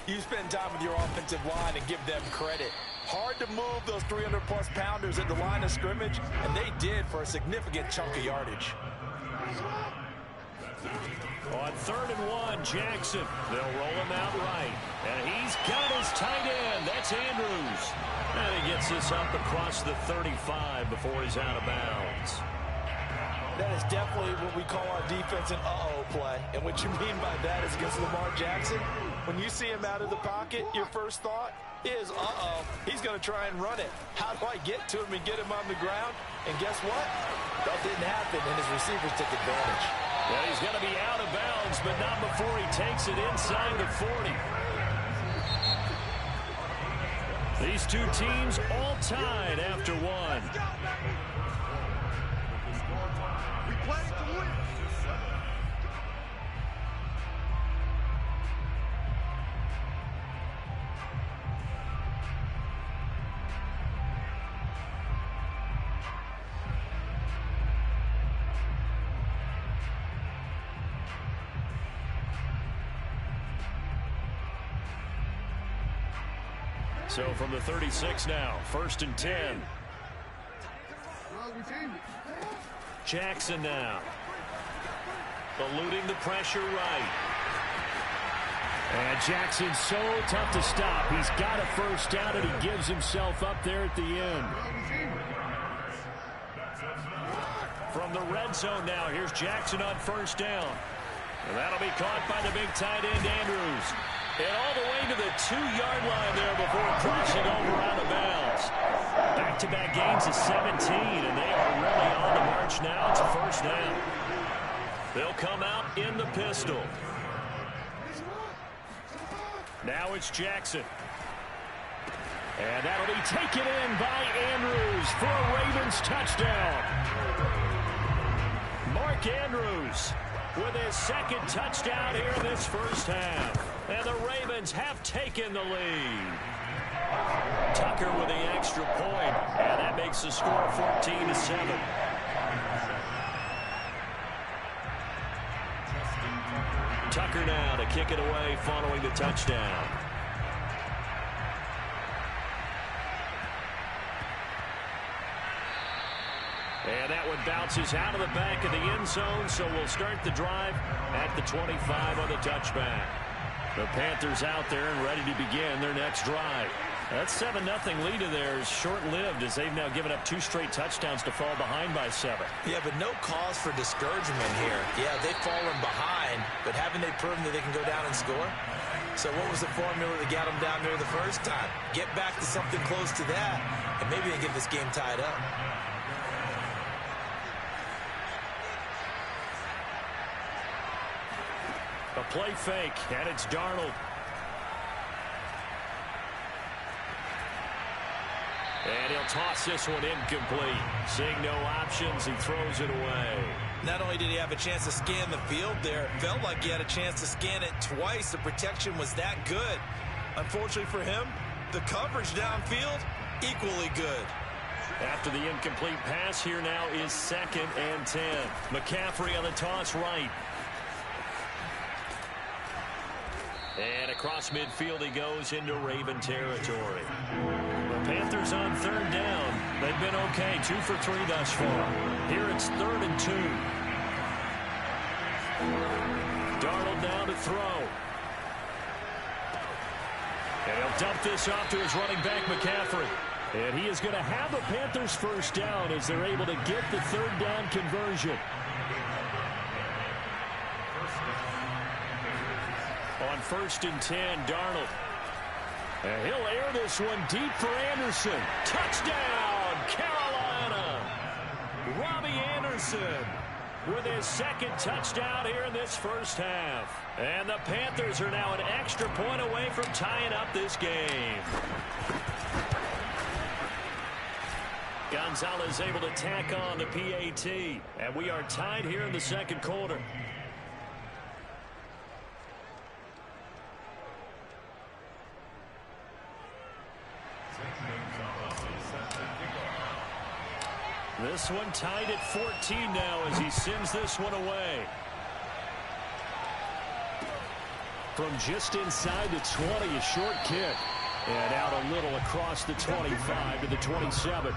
you spend time with your offensive line and give them credit. Hard to move those 300-plus pounders at the line of scrimmage, and they did for a significant chunk of yardage. On 3rd and 1, Jackson. They'll roll him out right. And he's got his tight end. That's Andrews. And he gets this up across the 35 before he's out of bounds. That is definitely what we call our defense an uh-oh play. And what you mean by that is against Lamar Jackson, when you see him out of the pocket, your first thought is, uh-oh, he's going to try and run it. How do I get to him and get him on the ground? And guess what? That didn't happen, and his receivers took advantage. Well, he's going to be out of bounds, but not before he takes it inside the 40. These two teams all tied after one. We play to win. So from the 36 now, 1st and 10. Jackson now. eluding the pressure right. And Jackson's so tough to stop. He's got a first down, and he gives himself up there at the end. From the red zone now, here's Jackson on first down. And that'll be caught by the big tight end, Andrews. And all the way to the 2-yard line there before crossing over out of bounds. Back-to-back gains of 17, and they are really on the march now. It's a first down. They'll come out in the pistol. Now it's Jackson. And that'll be taken in by Andrews for a Ravens touchdown. Mark Andrews with his second touchdown here in this first half. And the Ravens have taken the lead. Tucker with the extra point, and that makes the score 14-7. Tucker now to kick it away following the touchdown. And that one bounces out of the back of the end zone, so we'll start the drive at the 25 on the touchback. The Panthers out there and ready to begin their next drive. That 7-0 lead of theirs short-lived as they've now given up 2 straight touchdowns to fall behind by 7. Yeah, but no cause for discouragement here. Yeah, they've fallen behind, but haven't they proven that they can go down and score? So what was the formula that got them down there the first time? Get back to something close to that, and maybe they get this game tied up. A play fake, and it's Darnold. And he'll toss this one incomplete. Seeing no options, he throws it away. Not only did he have a chance to scan the field there, it felt like he had a chance to scan it twice. The protection was that good. Unfortunately for him, the coverage downfield, equally good. After the incomplete pass, here now is 2nd and 10. McCaffrey on the toss right. And across midfield he goes into Raven territory. The Panthers on 3rd down. They've been okay, 2 for 3 thus far. Here it's 3rd and 2. Darnold now to throw. And he'll dump this off to his running back, McCaffrey. And he is going to have the Panthers first down as they're able to get the 3rd down conversion. On 1st and 10, Darnold. And he'll air this one deep for Anderson. Touchdown, Carolina. Robbie Anderson with his 2nd touchdown here in this first half. And the Panthers are now an extra point away from tying up this game. Gonzalez able to tack on the PAT. And we are tied here in the 2nd quarter. This one tied at 14 now as he sends this one away. From just inside the 20, a short kick. And out a little across the 25 to the 27.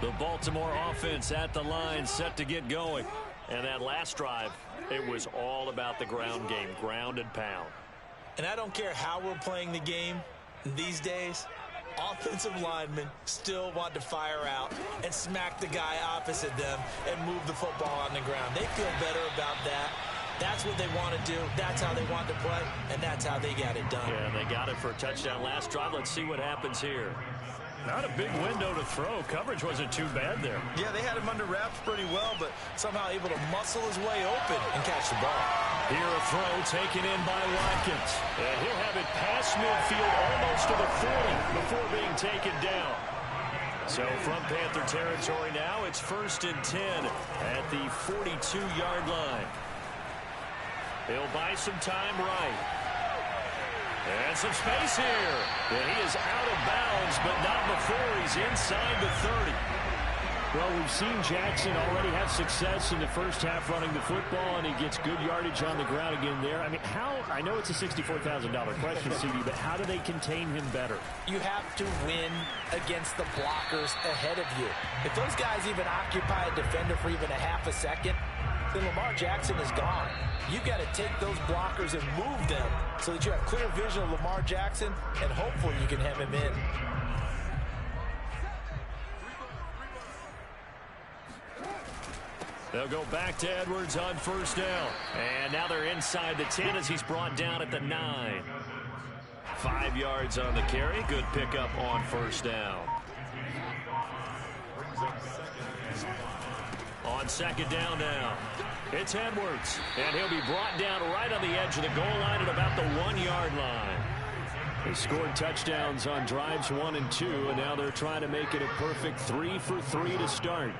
The Baltimore offense at the line, set to get going. And that last drive, it was all about the ground game, ground and pound. And I don't care how we're playing the game these days, offensive linemen still want to fire out and smack the guy opposite them and move the football on the ground. They feel better about that. That's what they want to do. That's how they want to play, and that's how they got it done. Yeah, they got it for a touchdown last drive. Let's see what happens here. Not a big window to throw. Coverage wasn't too bad there. Yeah, they had him under wraps pretty well, but somehow able to muscle his way open and catch the ball. Here a throw taken in by Watkins. And he'll have it past midfield almost to the 40 before being taken down. So from Panther territory now, it's 1st and 10 at the 42-yard line. He'll buy some time right. And some space here. And he is out of bounds, but not before he's inside the 30. Well, we've seen Jackson already have success in the first half running the football, and he gets good yardage on the ground again there. I mean, I know it's a $64,000 question, CD, but how do they contain him better? You have to win against the blockers ahead of you. If those guys even occupy a defender for even a half a second, then Lamar Jackson is gone. You've got to take those blockers and move them so that you have clear vision of Lamar Jackson, and hopefully you can hem him in. They'll go back to Edwards on first down. And now they're inside the 10 as he's brought down at the 9. 5 yards on the carry. Good pickup on first down. On second down now, it's Edwards. And he'll be brought down right on the edge of the goal line at about the 1-yard line. They scored touchdowns on drives 1 and 2, and now they're trying to make it a perfect 3 for 3 to start.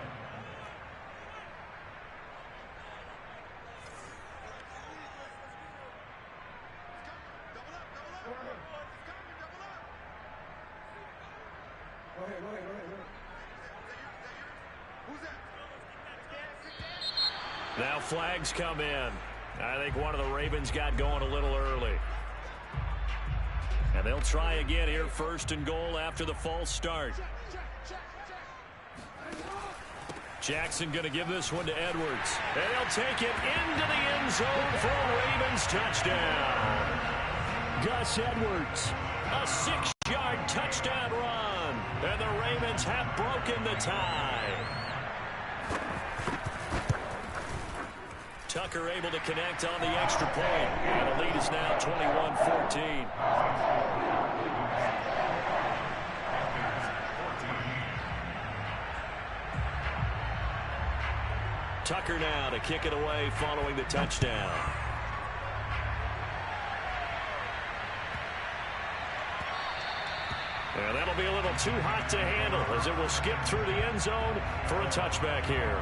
Now flags come in. I think one of the Ravens got going a little early. And they'll try again here, first and goal after the false start. Jackson going to give this one to Edwards. And he'll take it into the end zone for a Ravens touchdown. Gus Edwards, a 6-yard touchdown run. And the Ravens have broken the tie. Tucker able to connect on the extra point. And the lead is now 21-14. Tucker now to kick it away following the touchdown. And that'll be a little too hot to handle as it will skip through the end zone for a touchback here.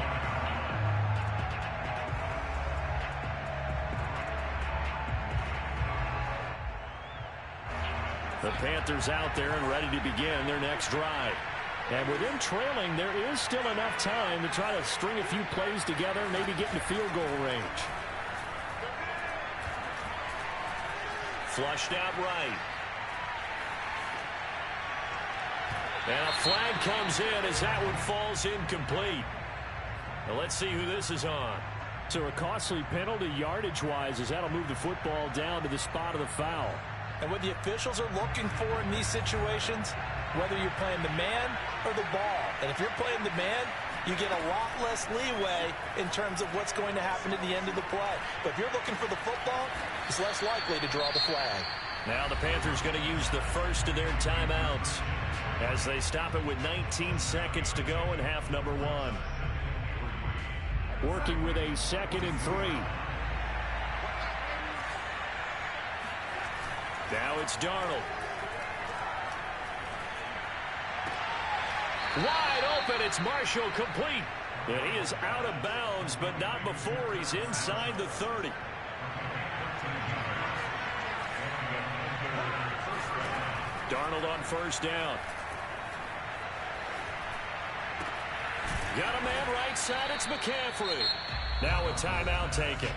The Panthers out there and ready to begin their next drive. And with them trailing, there is still enough time to try to string a few plays together, maybe get into field goal range. Flushed out right. And a flag comes in as that one falls incomplete. Now let's see who this is on. So a costly penalty yardage-wise as that'll move the football down to the spot of the foul. And what the officials are looking for in these situations, whether you're playing the man or the ball. And if you're playing the man, you get a lot less leeway in terms of what's going to happen at the end of the play. But if you're looking for the football, it's less likely to draw the flag. Now the Panthers going to use the first of their timeouts as they stop it with 19 seconds to go in half number 1. Working with a 2nd and 3. Now it's Darnold. Wide open, it's Marshall complete. And he is out of bounds, but not before he's inside the 30. Darnold on first down. Got a man right side, it's McCaffrey. Now a timeout taken.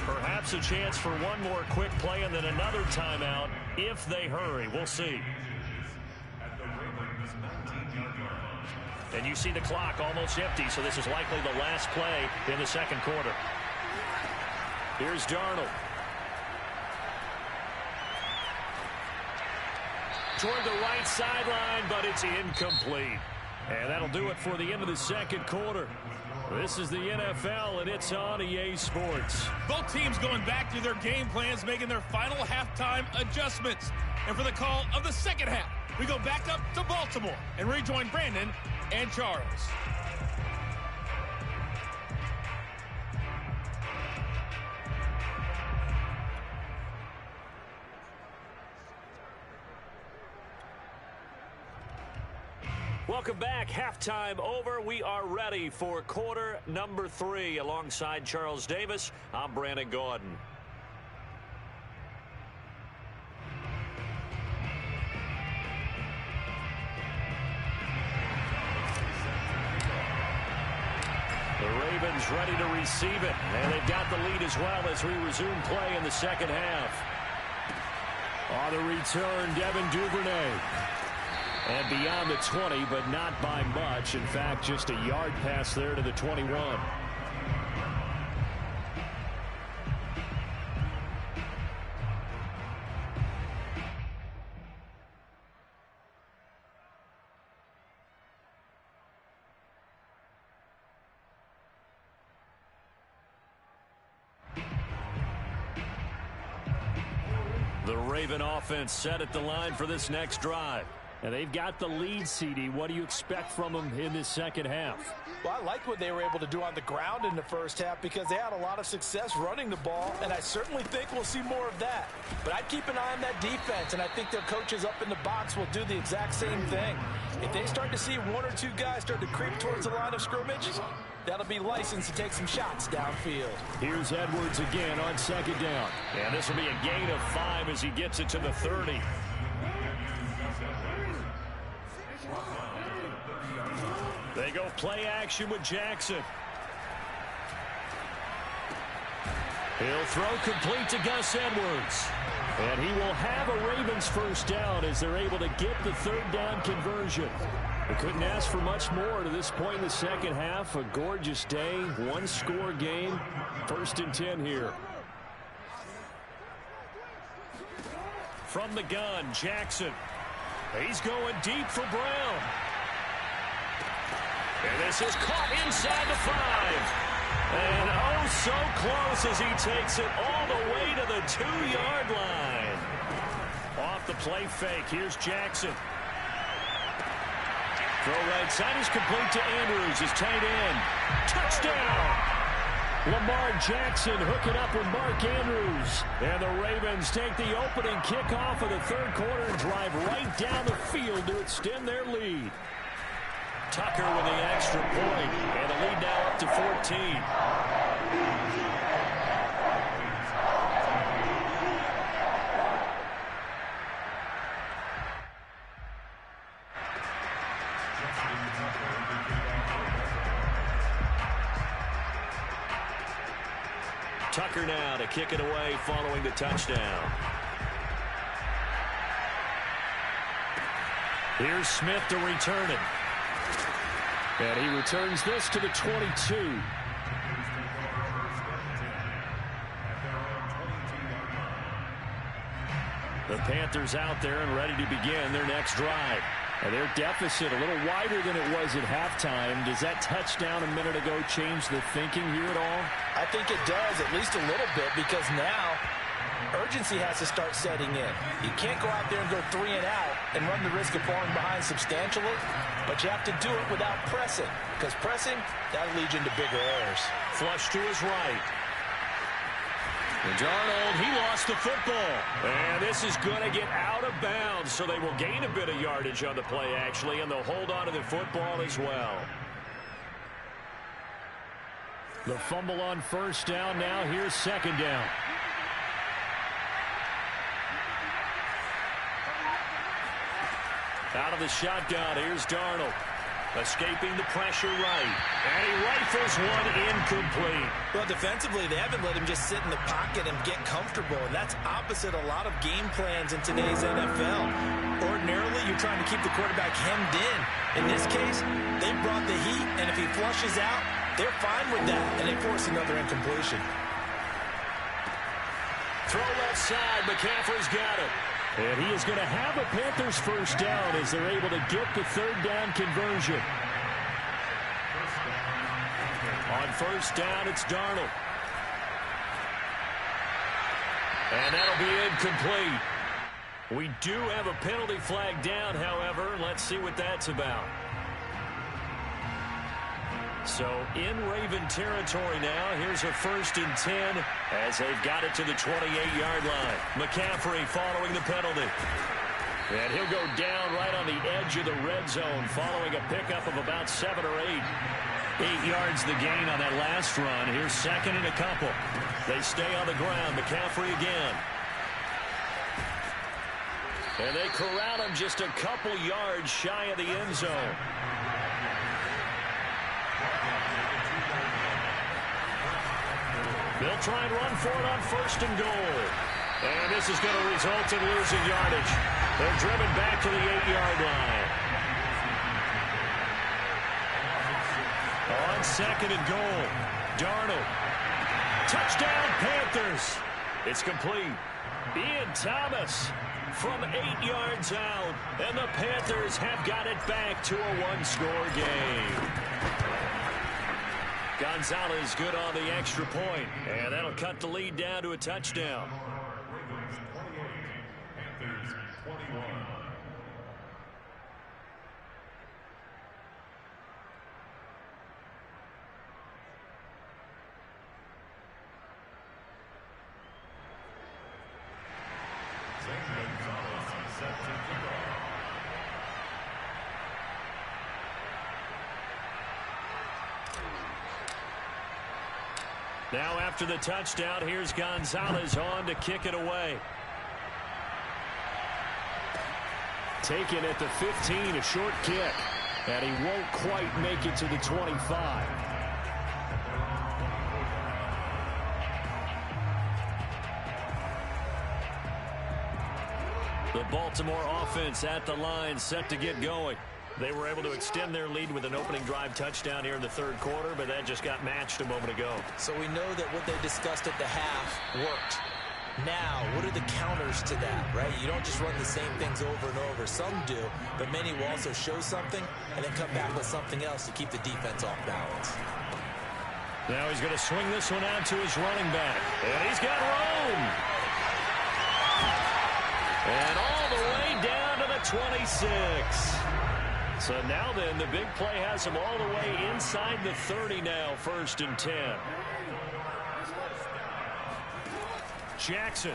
Perhaps a chance for one more quick play and then another timeout if they hurry. We'll see. And you see the clock almost empty, so this is likely the last play in the second quarter. Here's Darnold. Toward the right sideline, but it's incomplete. And that'll do it for the end of the second quarter. This is the NFL, and it's on EA Sports. Both teams going back to their game plans, making their final halftime adjustments. And for the call of the second half, we go back up to Baltimore and rejoin Brandon and Charles. Welcome back. Halftime over. We are ready for quarter number 3. Alongside Charles Davis, I'm Brandon Gordon. The Ravens ready to receive it, and they've got the lead as well as we resume play in the second half. On the return, Devin Duvernay. And beyond the 20, but not by much. In fact, just a yard pass there to the 21. The Raven offense set at the line for this next drive. And they've got the lead, CD. What do you expect from them in this second half? Well, I like what they were able to do on the ground in the first half because they had a lot of success running the ball, and I certainly think we'll see more of that. But I'd keep an eye on that defense, and I think their coaches up in the box will do the exact same thing. If they start to see one or two guys start to creep towards the line of scrimmage, that'll be licensed to take some shots downfield. Here's Edwards again on second down. And this will be a gain of 5 as he gets it to the 30. They go play action with Jackson. He'll throw complete to Gus Edwards. And he will have a Ravens first down as they're able to get the third down conversion. They couldn't ask for much more to this point in the second half. A gorgeous day, one-score game. 1st and 10 here. From the gun, Jackson. He's going deep for Brown. And this is caught inside the 5. And oh, so close as he takes it all the way to the 2-yard line. Off the play fake, here's Jackson. Throw right side is complete to Andrews, his tight end. Touchdown! Lamar Jackson hooking up with Mark Andrews. And the Ravens take the opening kickoff of the third quarter and drive right down the field to extend their lead. Tucker with the extra point, and the lead now up to 14. Tucker now to kick it away following the touchdown. Here's Smith to return it. And he returns this to the 22. The Panthers out there and ready to begin their next drive. And their deficit a little wider than it was at halftime. Does that touchdown a minute ago change the thinking here at all? I think it does, at least a little bit, because now urgency has to start setting in. You can't go out there and go 3 and out and run the risk of falling behind substantially, but you have to do it without pressing, because pressing, that'll lead you into bigger errors. Flush to his right. And Darnold, he lost the football. And this is going to get out of bounds, so they will gain a bit of yardage on the play, actually, and they'll hold on to the football as well. The fumble on first down now. Here's second down. Out of the shotgun, here's Darnold. Escaping the pressure right. And he rifles one incomplete. Well, defensively, they haven't let him just sit in the pocket and get comfortable, and that's opposite a lot of game plans in today's NFL. Ordinarily, you're trying to keep the quarterback hemmed in. In this case, they brought the heat, and if he flushes out, they're fine with that, and they force another incompletion. Throw left side, McCaffrey's got it. And he is going to have a Panthers first down as they're able to get the third down conversion. On first down, it's Darnold. And that'll be incomplete. We do have a penalty flag down, however. Let's see what that's about. So in Raven territory now. Here's a 1st and 10 as they've got it to the 28-yard line. McCaffrey following the penalty. And he'll go down right on the edge of the red zone following a pickup of about 7 or 8. 8 yards the gain on that last run. Here's second and a couple. They stay on the ground. McCaffrey again. And they corral him just a couple yards shy of the end zone. They'll try and run for it on 1st and goal. And this is going to result in losing yardage. They're driven back to the 8-yard line. On 2nd and goal, Darnold. Touchdown, Panthers. It's complete. Ian Thomas from 8 yards out. And the Panthers have got it back to a 1-score game. Gonzalez good on the extra point. And that'll cut the lead down to a touchdown. Panthers 21. Now after the touchdown, here's Gonzalez on to kick it away. Taken at the 15, a short kick. And he won't quite make it to the 25. The Baltimore offense at the line, set to get going. They were able to extend their lead with an opening drive touchdown here in the 3rd quarter, but that just got matched a moment ago. So we know that what they discussed at the half worked. Now, what are the counters to that, right? You don't just run the same things over and over. Some do, but many will also show something and then come back with something else to keep the defense off balance. Now he's going to swing this one out to his running back. And he's got room. And all the way down to the 26. So now then, the big play has him all the way inside the 30 now, 1st and 10. Jackson.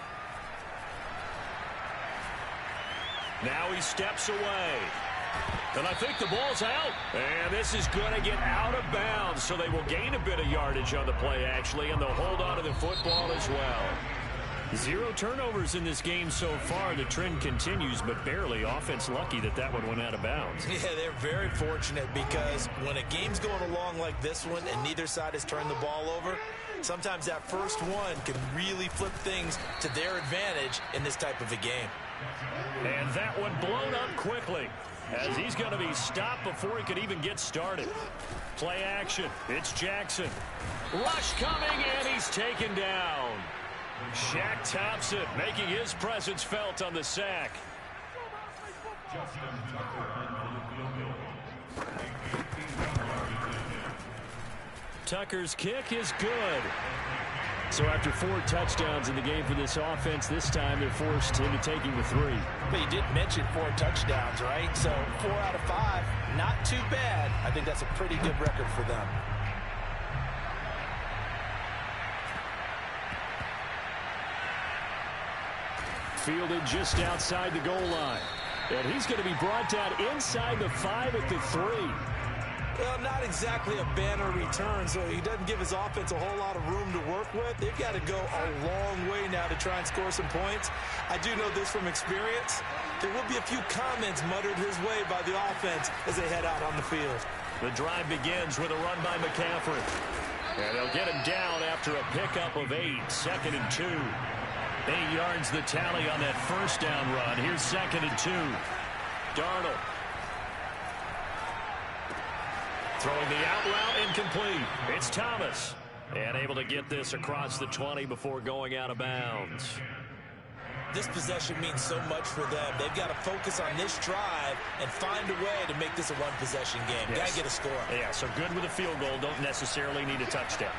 Now he steps away. And I think the ball's out. And this is going to get out of bounds, so they will gain a bit of yardage on the play, actually, and they'll hold on to the football as well. 0 turnovers in this game so far. The trend continues, but barely. Offense lucky that that one went out of bounds. Yeah, they're very fortunate because when a game's going along like this one and neither side has turned the ball over, sometimes that first one can really flip things to their advantage in this type of a game. And that one blown up quickly as he's going to be stopped before he could even get started. Play action. It's Jackson. Rush coming, and he's taken down. Shaq Thompson making his presence felt on the sack. Tucker's kick is good. So after 4 touchdowns in the game for this offense, this time they're forced into taking the 3. But you did mention 4 touchdowns, right? So 4 out of 5, not too bad. I think that's a pretty good record for them. Fielded just outside the goal line. And he's going to be brought down inside the 5 at the 3. Well, not exactly a banner return, so he doesn't give his offense a whole lot of room to work with. They've got to go a long way now to try and score some points. I do know this from experience. There will be a few comments muttered his way by the offense as they head out on the field. The drive begins with a run by McCaffrey. And they'll get him down after a pickup of 8, 2nd and 2. 8 yards the tally on that first down run. Here's 2nd and 2. Darnold. Throwing the out route incomplete. It's Thomas. And able to get this across the 20 before going out of bounds. This possession means so much for them. They've got to focus on this drive and find a way to make this a one-possession game. Yes. Got to get a score. Yeah, so good with a field goal. Don't necessarily need a touchdown.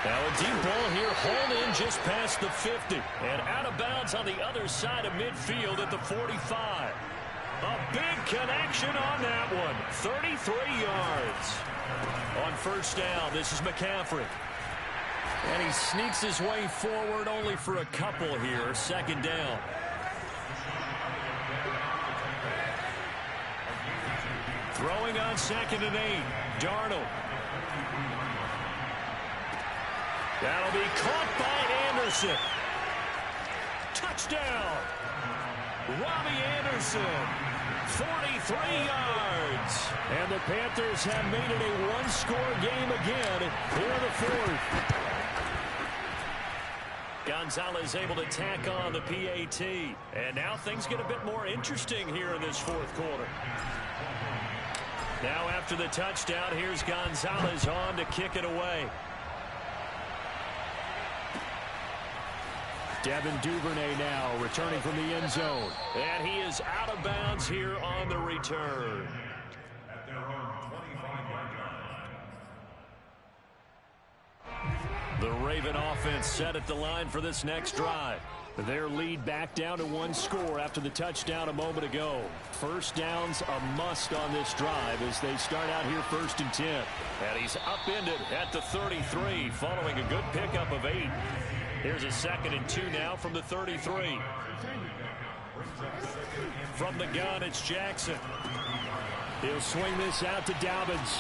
Now a deep ball here, hauled in just past the 50. And out of bounds on the other side of midfield at the 45. A big connection on that one. 33 yards. On first down, this is McCaffrey. And he sneaks his way forward only for a couple here. 2nd down. Throwing on 2nd and 8. Darnold. That'll be caught by Anderson. Touchdown. Robbie Anderson. 43 yards. And the Panthers have made it a one-score game again here in the fourth. Gonzalez able to tack on the PAT. And now things get a bit more interesting here in this fourth quarter. Now after the touchdown, here's Gonzalez on to kick it away. Devin Duvernay now returning from the end zone. And he is out of bounds here on the return. At their own 25-yard line. The Raven offense set at the line for this next drive. Their lead back down to one score after the touchdown a moment ago. First down's a must on this drive as they start out here 1st and 10. And he's upended at the 33 following a good pickup of 8. Here's a 2nd and 2 now from the 33. From the gun, it's Jackson. He'll swing this out to Dobbins.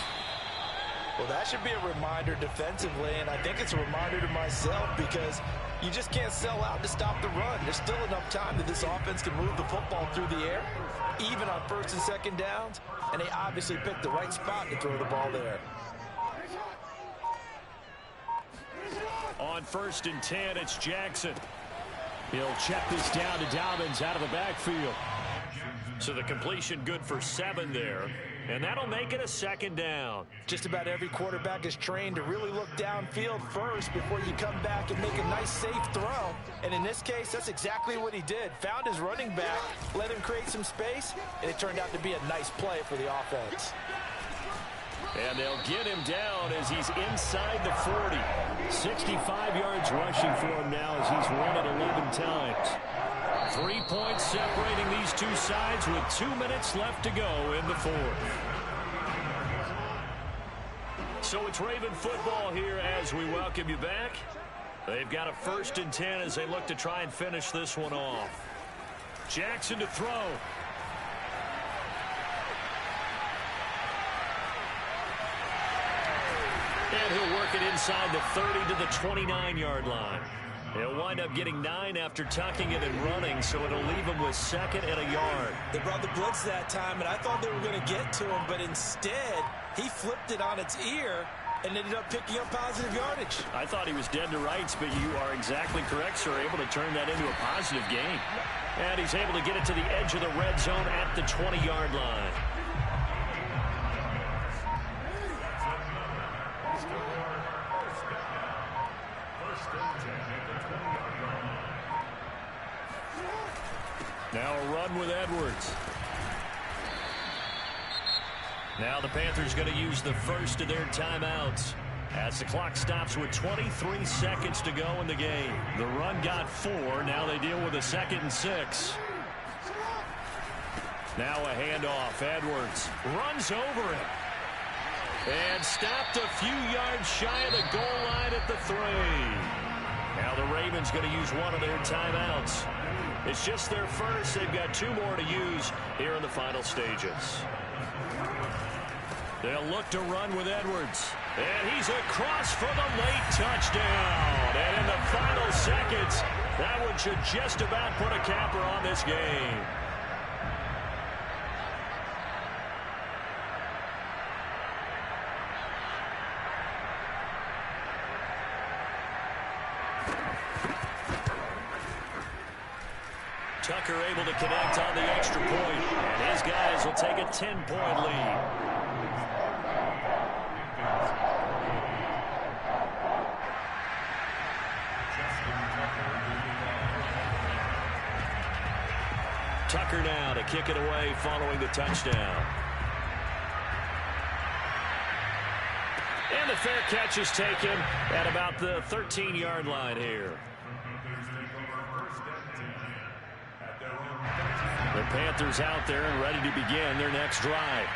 Well, that should be a reminder defensively, and I think it's a reminder to myself because you just can't sell out to stop the run. There's still enough time that this offense can move the football through the air, even on 1st and 2nd downs, and they obviously picked the right spot to throw the ball there. On 1st and 10, it's Jackson. He'll check this down to Dobbins out of the backfield. So the completion good for 7 there. And that'll make it a 2nd down. Just about every quarterback is trained to really look downfield first before you come back and make a nice, safe throw. And in this case, that's exactly what he did. Found his running back, let him create some space, and it turned out to be a nice play for the offense. And they'll get him down as he's inside the 40. 65 yards rushing for him now as he's run it 11 times. 3 points separating these two sides with 2 minutes left to go in the fourth. So it's Raven football here as we welcome you back. They've got a 1st and 10 as they look to try and finish this one off. Jackson to throw. And he'll work it inside the 30 to the 29-yard line. He'll wind up getting 9 after tucking it and running, so it'll leave him with 2nd and a yard. They brought the blitz that time, and I thought they were going to get to him, but instead, he flipped it on its ear and ended up picking up positive yardage. I thought he was dead to rights, but you are exactly correct, sir. Able to turn that into a positive gain. And he's able to get it to the edge of the red zone at the 20-yard line. Now a run with Edwards. Now the Panthers going to use the first of their timeouts as the clock stops with 23 seconds to go in the game. The run got 4. Now they deal with a 2nd and 6. Now a handoff. Edwards runs over him. And stopped a few yards shy of the goal line at the 3. Now the Ravens going to use one of their timeouts. It's just their first. They've got 2 more to use here in the final stages. They'll look to run with Edwards. And he's across for the late touchdown. And in the final seconds, that one should just about put a capper on this game. Tucker able to connect on the extra point, and his guys will take a 10-point lead. Tucker now to kick it away following the touchdown. And the fair catch is taken at about the 13-yard line here. The Panthers out there and ready to begin their next drive.